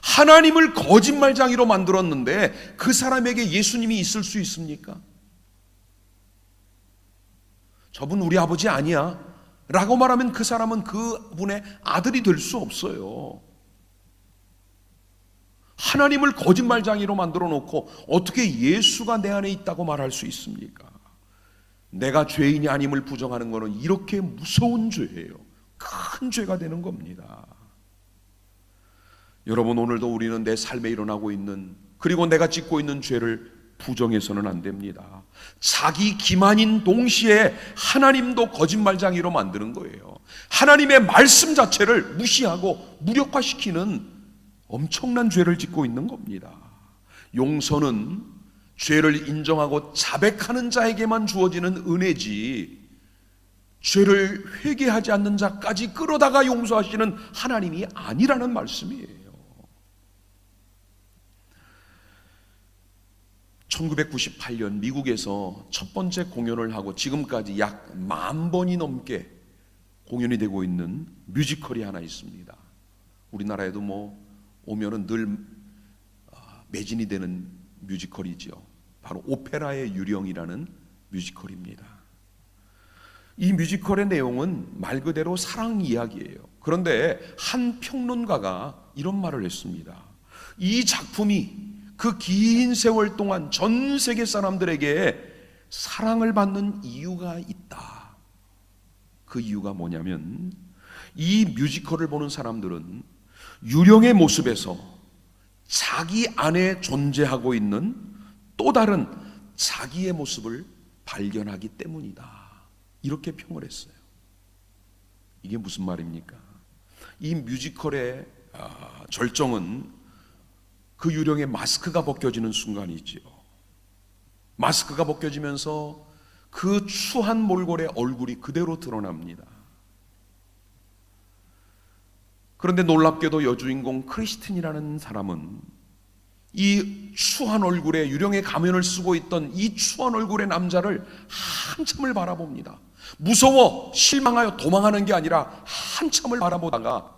Speaker 1: 하나님을 거짓말쟁이로 만들었는데 그 사람에게 예수님이 있을 수 있습니까? 저분 우리 아버지 아니야 라고 말하면 그 사람은 그분의 아들이 될 수 없어요. 하나님을 거짓말쟁이로 만들어 놓고 어떻게 예수가 내 안에 있다고 말할 수 있습니까? 내가 죄인이 아님을 부정하는 것은 이렇게 무서운 죄예요. 큰 죄가 되는 겁니다. 여러분, 오늘도 우리는 내 삶에 일어나고 있는, 그리고 내가 짓고 있는 죄를 부정해서는 안 됩니다. 자기 기만인 동시에 하나님도 거짓말쟁이로 만드는 거예요. 하나님의 말씀 자체를 무시하고 무력화시키는 엄청난 죄를 짓고 있는 겁니다. 용서는 죄를 인정하고 자백하는 자에게만 주어지는 은혜지, 죄를 회개하지 않는 자까지 끌어다가 용서하시는 하나님이 아니라는 말씀이에요. 1998년 미국에서 첫 번째 공연을 하고 지금까지 약 10,000번이 넘게 공연이 되고 있는 뮤지컬이 하나 있습니다. 우리나라에도 오면은 늘 매진이 되는 뮤지컬이죠. 바로 오페라의 유령이라는 뮤지컬입니다. 이 뮤지컬의 내용은 말 그대로 사랑 이야기예요. 그런데 한 평론가가 이런 말을 했습니다. 이 작품이 그 긴 세월 동안 전 세계 사람들에게 사랑을 받는 이유가 있다. 그 이유가 뭐냐면 이 뮤지컬을 보는 사람들은 유령의 모습에서 자기 안에 존재하고 있는 또 다른 자기의 모습을 발견하기 때문이다. 이렇게 평을 했어요. 이게 무슨 말입니까? 이 뮤지컬의 절정은 그 유령의 마스크가 벗겨지는 순간이지요. 마스크가 벗겨지면서 그 추한 몰골의 얼굴이 그대로 드러납니다. 그런데 놀랍게도 여주인공 크리스틴이라는 사람은 이 추한 얼굴에 유령의 가면을 쓰고 있던 이 추한 얼굴의 남자를 한참을 바라봅니다. 무서워 실망하여 도망하는 게 아니라 한참을 바라보다가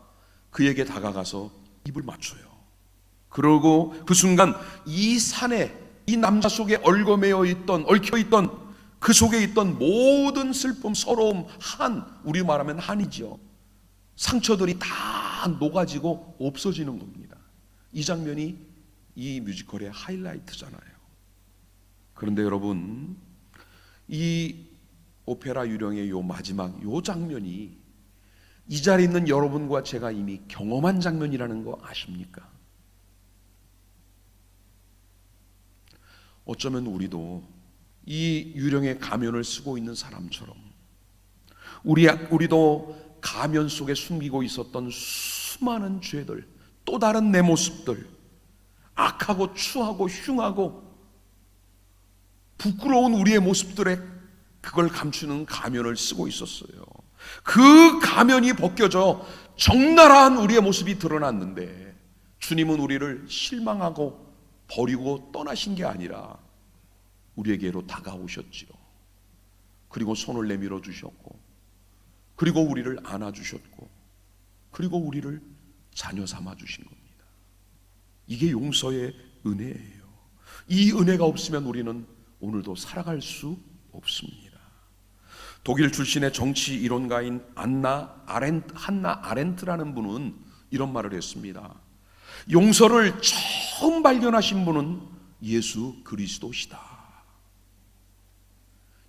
Speaker 1: 그에게 다가가서 입을 맞춰요. 그러고 그 순간 이 산에 이 남자 속에 얽혀있던 그 속에 있던 모든 슬픔, 서러움, 우리 말하면 한이죠. 상처들이 다 녹아지고 없어지는 겁니다. 이 장면이 이 뮤지컬의 하이라이트잖아요. 그런데 여러분, 이 오페라 유령의 요 마지막 요 장면이 이 자리에 있는 여러분과 제가 이미 경험한 장면이라는 거 아십니까? 어쩌면 우리도 이 유령의 가면을 쓰고 있는 사람처럼 우리도 가면 속에 숨기고 있었던 수많은 죄들, 또 다른 내 모습들, 악하고 추하고 흉하고 부끄러운 우리의 모습들에 그걸 감추는 가면을 쓰고 있었어요. 그 가면이 벗겨져 적나라한 우리의 모습이 드러났는데 주님은 우리를 실망하고 버리고 떠나신 게 아니라 우리에게로 다가오셨지요. 그리고 손을 내밀어 주셨고, 그리고 우리를 안아주셨고, 그리고 우리를 자녀 삼아 주신 겁니다. 이게 용서의 은혜예요. 이 은혜가 없으면 우리는 오늘도 살아갈 수 없습니다. 독일 출신의 정치 이론가인 한나 아렌트라는 분은 이런 말을 했습니다. 용서를 처음 발견하신 분은 예수 그리스도시다.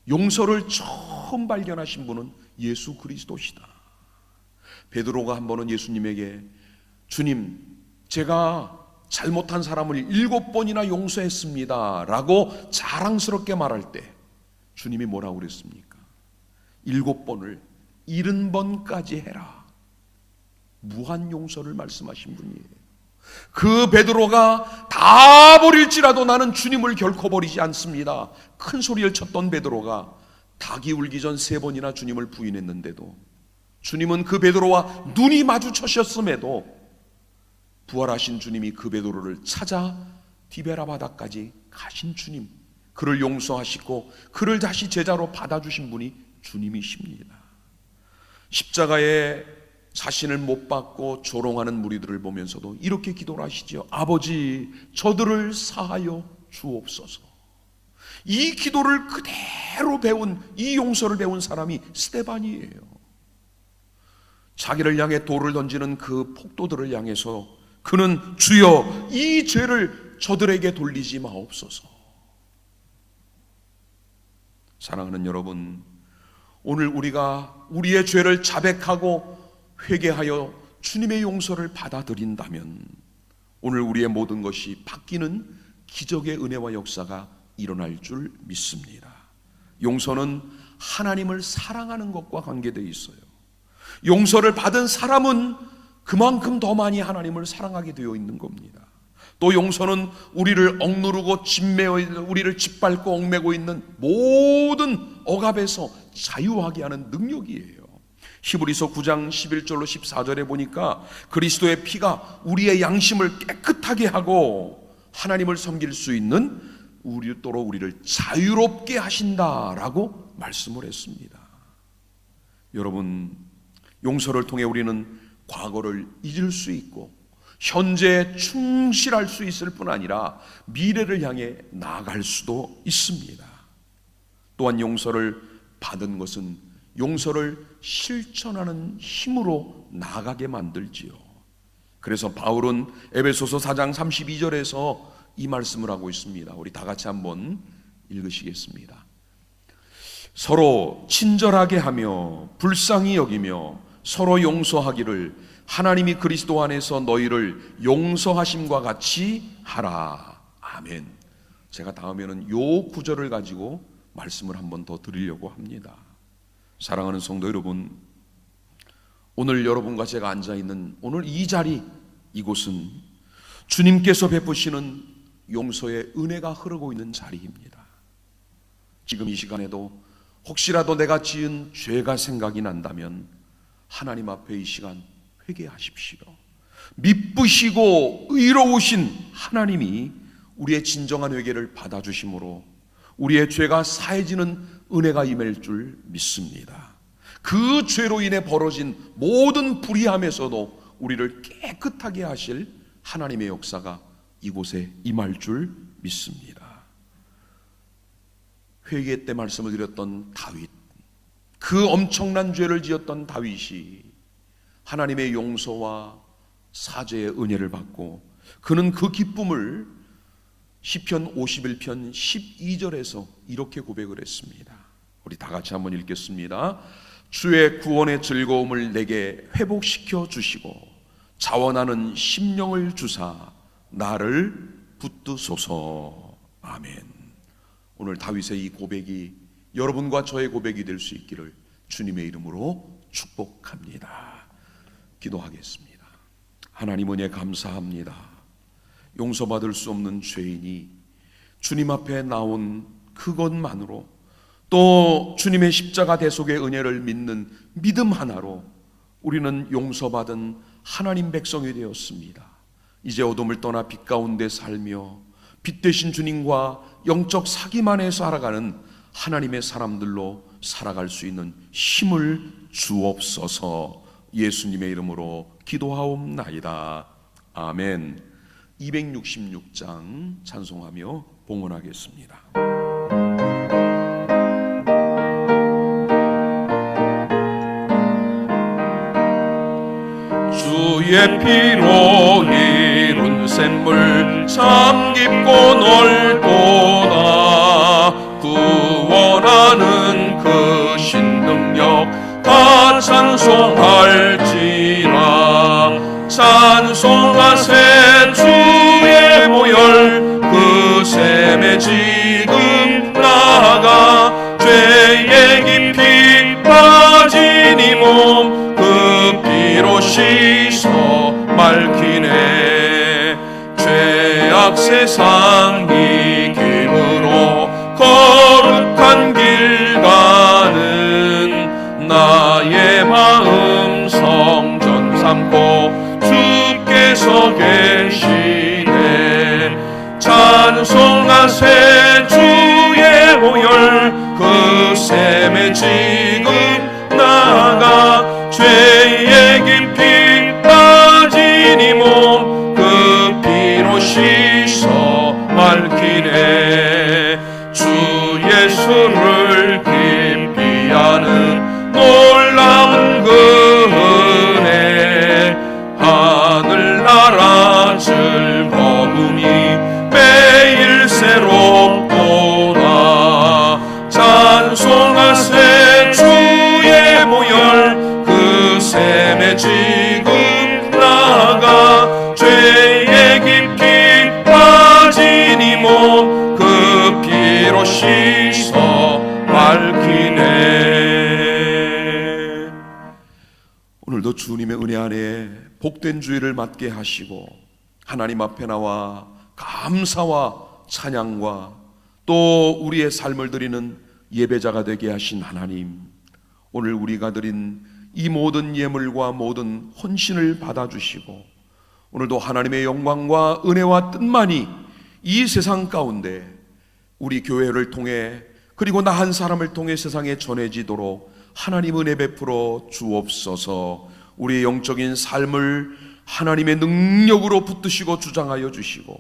Speaker 1: 용서를 처음 발견하신 분은 예수 그리스도시다. 베드로가 한 번은 예수님에게 주님, 제가 잘못한 사람을 7번이나 용서했습니다 라고 자랑스럽게 말할 때 주님이 뭐라고 그랬습니까? 7번을 70번까지 해라. 무한 용서를 말씀하신 분이에요. 그 베드로가 다 버릴지라도 나는 주님을 결코 버리지 않습니다. 큰 소리를 쳤던 베드로가 닭이 울기 전 3번이나 주님을 부인했는데도 주님은 그 베드로와 눈이 마주쳤음에도 부활하신 주님이 그 베드로를 찾아 디베라 바다까지 가신 주님, 그를 용서하시고 그를 다시 제자로 받아주신 분이 주님이십니다. 십자가에 자신을 못 박고 조롱하는 무리들을 보면서도 이렇게 기도를 하시죠. 아버지, 저들을 사하여 주옵소서. 이 기도를 그대로 배운, 이 용서를 배운 사람이 스데반이에요. 자기를 향해 돌을 던지는 그 폭도들을 향해서 그는 주여, 이 죄를 저들에게 돌리지 마옵소서. 사랑하는 여러분, 오늘 우리가 우리의 죄를 자백하고 회개하여 주님의 용서를 받아들인다면 오늘 우리의 모든 것이 바뀌는 기적의 은혜와 역사가 일어날 줄 믿습니다. 용서는 하나님을 사랑하는 것과 관계되어 있어요. 용서를 받은 사람은 그만큼 더 많이 하나님을 사랑하게 되어 있는 겁니다. 또 용서는 우리를 억누르고 우리를 짓밟고 얽매고 있는 모든 억압에서 자유하게 하는 능력이에요. 히브리서 9장 11절로 14절에 보니까 그리스도의 피가 우리의 양심을 깨끗하게 하고 하나님을 섬길 수 있는 우리를 자유롭게 하신다라고 말씀을 했습니다. 여러분, 용서를 통해 우리는 과거를 잊을 수 있고 현재에 충실할 수 있을 뿐 아니라 미래를 향해 나아갈 수도 있습니다. 또한 용서를 받은 것은 용서를 실천하는 힘으로 나아가게 만들지요. 그래서 바울은 에베소서 4장 32절에서 이 말씀을 하고 있습니다. 우리 다 같이 한번 읽으시겠습니다. 서로 친절하게 하며 불쌍히 여기며 서로 용서하기를 하나님이 그리스도 안에서 너희를 용서하심과 같이 하라. 아멘. 제가 다음에는 요 구절을 가지고 말씀을 한번 더 드리려고 합니다. 사랑하는 성도 여러분, 오늘 여러분과 제가 앉아있는 오늘 이 자리, 이곳은 주님께서 베푸시는 용서의 은혜가 흐르고 있는 자리입니다. 지금 이 시간에도 혹시라도 내가 지은 죄가 생각이 난다면 하나님 앞에 이 시간 회개하십시오. 미쁘시고 의로우신 하나님이 우리의 진정한 회개를 받아주심으로 우리의 죄가 사해지는 은혜가 임할 줄 믿습니다. 그 죄로 인해 벌어진 모든 불의함에서도 우리를 깨끗하게 하실 하나님의 역사가 이곳에 임할 줄 믿습니다. 회개 때 말씀을 드렸던 다윗, 그 엄청난 죄를 지었던 다윗이 하나님의 용서와 사죄의 은혜를 받고 그는 그 기쁨을 시편 51편 12절에서 이렇게 고백을 했습니다. 우리 다 같이 한번 읽겠습니다. 주의 구원의 즐거움을 내게 회복시켜 주시고 자원하는 심령을 주사 나를 붙드소서. 아멘. 오늘 다윗의 이 고백이 여러분과 저의 고백이 될 수 있기를 주님의 이름으로 축복합니다. 기도하겠습니다. 하나님 은혜 감사합니다. 용서받을 수 없는 죄인이 주님 앞에 나온 그것만으로 또 주님의 십자가 대속의 은혜를 믿는 믿음 하나로 우리는 용서받은 하나님 백성이 되었습니다. 이제 어둠을 떠나 빛 가운데 살며 빛 되신 주님과 영적 사귐 안에 살아가는 하나님의 사람들로 살아갈 수 있는 힘을 주옵소서. 예수님의 이름으로 기도하옵나이다. 아멘. 266장 찬송하며 봉헌하겠습니다. 주의 피로 이룬 샘물 참 깊고 넓도다. 구원하는 그 신능력 다 찬송할지라. 찬송하세 주의 보혈 그 샘에 지금 나아가 죄의 깊이 빠진 이 몸 그 피로 씻어 맑히네. 죄악 세상 이김으로 거룩한 길 가는 나의 마음 찬송하세 주의 보혈 그 샘에 지금 나가 죄의 깊이 빠진 이 몸 그 피로 씻어 밝히네. 주 예수를 깊이 아는 놀라운 그 은혜 하늘나라 즐거움이 매일 새롭도다. 찬송하세 주의 보혈 그 샘에 지금 나가 죄의 깊이 빠진 이 몸 그 피로 씻어 밝히네. 오늘도 주님의 은혜 안에 복된 주일을 맞게 하시고 하나님 앞에 나와 감사와 찬양과 또 우리의 삶을 드리는 예배자가 되게 하신 하나님, 오늘 우리가 드린 이 모든 예물과 모든 헌신을 받아주시고 오늘도 하나님의 영광과 은혜와 뜻만이 이 세상 가운데 우리 교회를 통해 그리고 나 한 사람을 통해 세상에 전해지도록 하나님 은혜 베풀어 주옵소서. 우리의 영적인 삶을 하나님의 능력으로 붙드시고 주장하여 주시고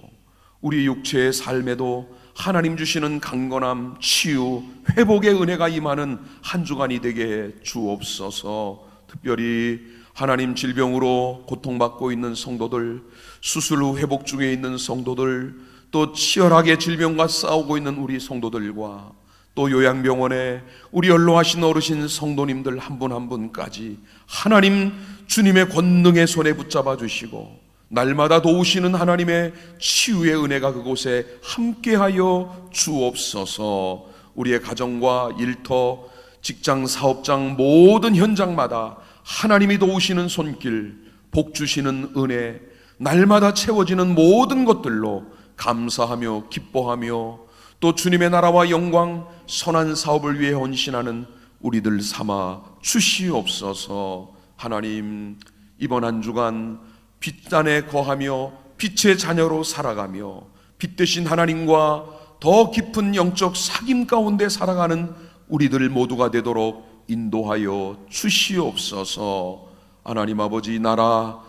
Speaker 1: 우리 육체의 삶에도 하나님 주시는 강건함, 치유, 회복의 은혜가 임하는 한 주간이 되게 주옵소서. 특별히 하나님 질병으로 고통받고 있는 성도들, 수술 후 회복 중에 있는 성도들, 또 치열하게 질병과 싸우고 있는 우리 성도들과 또 요양병원에 우리 연로하신 어르신 성도님들 한 분 한 분까지 하나님 주님의 권능의 손에 붙잡아 주시고 날마다 도우시는 하나님의 치유의 은혜가 그곳에 함께하여 주옵소서. 우리의 가정과 일터, 직장, 사업장 모든 현장마다 하나님이 도우시는 손길, 복 주시는 은혜, 날마다 채워지는 모든 것들로 감사하며 기뻐하며 또 주님의 나라와 영광, 선한 사업을 위해 헌신하는 우리들 삼아 주시옵소서. 하나님, 이번 한 주간 빛 안에 거하며 빛의 자녀로 살아가며 빛 대신 하나님과 더 깊은 영적 사귐 가운데 살아가는 우리들 모두가 되도록 인도하여 주시옵소서. 하나님 아버지, 나라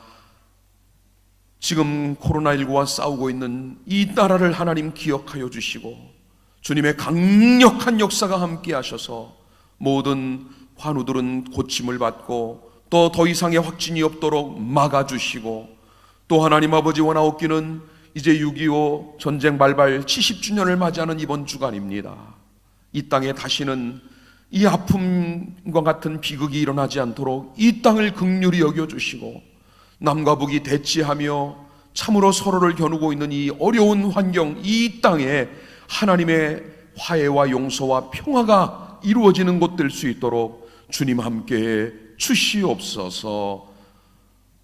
Speaker 1: 지금 코로나19와 싸우고 있는 이 나라를 하나님 기억하여 주시고 주님의 강력한 역사가 함께 하셔서 모든 환우들은 고침을 받고 또 더 이상의 확진이 없도록 막아주시고 또 하나님 아버지 원하옵기는 이제 6.25 전쟁 발발 70주년을 맞이하는 이번 주간입니다. 이 땅에 다시는 이 아픔과 같은 비극이 일어나지 않도록 이 땅을 긍휼히 여겨주시고 남과 북이 대치하며 참으로 서로를 겨누고 있는 이 어려운 환경, 이 땅에 하나님의 화해와 용서와 평화가 이루어지는 곳 될 수 있도록 주님 함께해 주시옵소서.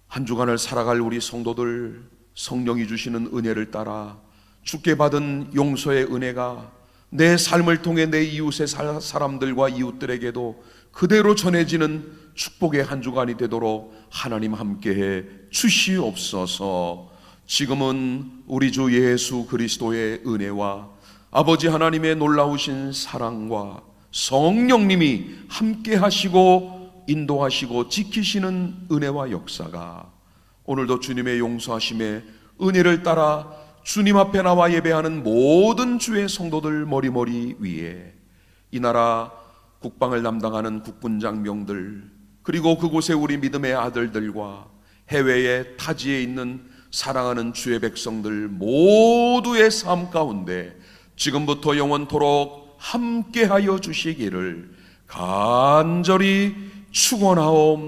Speaker 1: 한 주간을 살아갈 우리 성도들 성령이 주시는 은혜를 따라 주께 받은 용서의 은혜가 내 삶을 통해 내 이웃의 사람들과 이웃들에게도 그대로 전해지는 축복의 한 주간이 되도록 하나님 함께해 주시옵소서. 지금은 우리 주 예수 그리스도의 은혜와 아버지 하나님의 놀라우신 사랑과 성령님이 함께 하시고 인도하시고 지키시는 은혜와 역사가 오늘도 주님의 용서하심의 은혜를 따라 주님 앞에 나와 예배하는 모든 주의 성도들 머리머리 위에 이 나라 국방을 담당하는 국군장병들 그리고 그곳에 우리 믿음의 아들들과 해외의 타지에 있는 사랑하는 주의 백성들 모두의 삶 가운데 지금부터 영원토록 함께하여 주시기를 간절히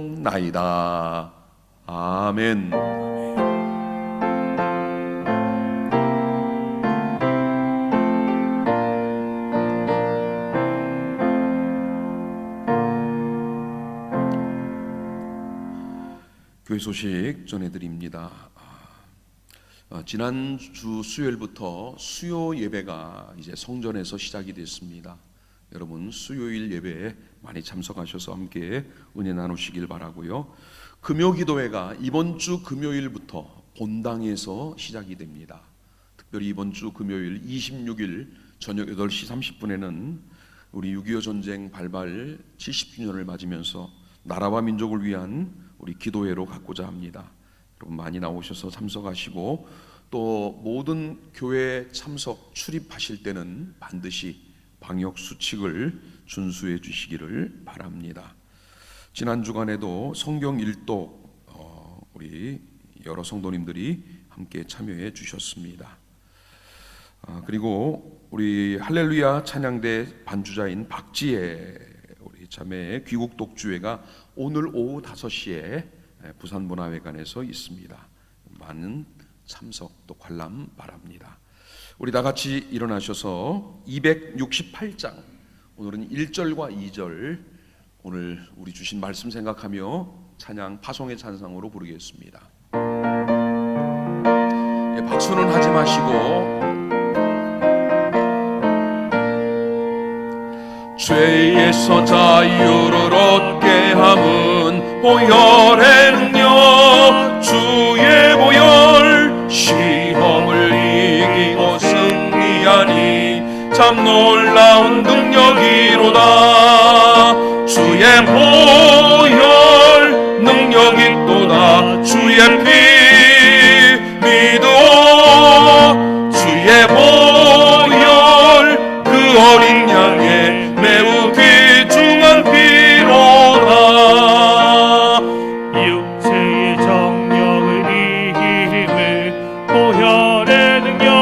Speaker 1: 축원하옵나이다. 아멘. 교회 소식 전해드립니다. 지난주 수요일부터 수요 예배가 이제 성전에서 시작이 됐습니다. 여러분 수요일 예배에 많이 참석하셔서 함께 은혜 나누시길 바라고요. 금요 기도회가 이번 주 금요일부터 본당에서 시작이 됩니다. 특별히 이번 주 금요일 26일 저녁 8시 30분에는 우리 6.25 전쟁 발발 70주년을 맞으면서 나라와 민족을 위한 우리 기도회로 갖고자 합니다. 여러분 많이 나오셔서 참석하시고, 또 모든 교회 참석 출입하실 때는 반드시 방역 수칙을 준수해 주시기를 바랍니다. 지난 주간에도 성경 일독 우리 여러 성도님들이 함께 참여해 주셨습니다. 그리고 우리 할렐루야 찬양대 반주자인 박지혜 우리 자매의 귀국 독주회가 오늘 오후 5시에 부산문화회관에서 있습니다. 많은 참석 또 관람 바랍니다. 우리 다 같이 일어나셔서 268장 오늘은 1절과 2절 오늘 우리 주신 말씀 생각하며 찬양 파송의 찬상으로 부르겠습니다. 박수는 하지 마시고 죄에서 자유를 얻게 함은 보혈의 능력 주의 보혈 시험을 이기고 승리하니 참 놀라운 능력이로다. 주의 보혈 능력이 또다. 주의 피 믿어 주의 보혈 그 어린 양의 매우 귀중한 피로다.
Speaker 3: 육체의 정력을 이기는 보혈의 능력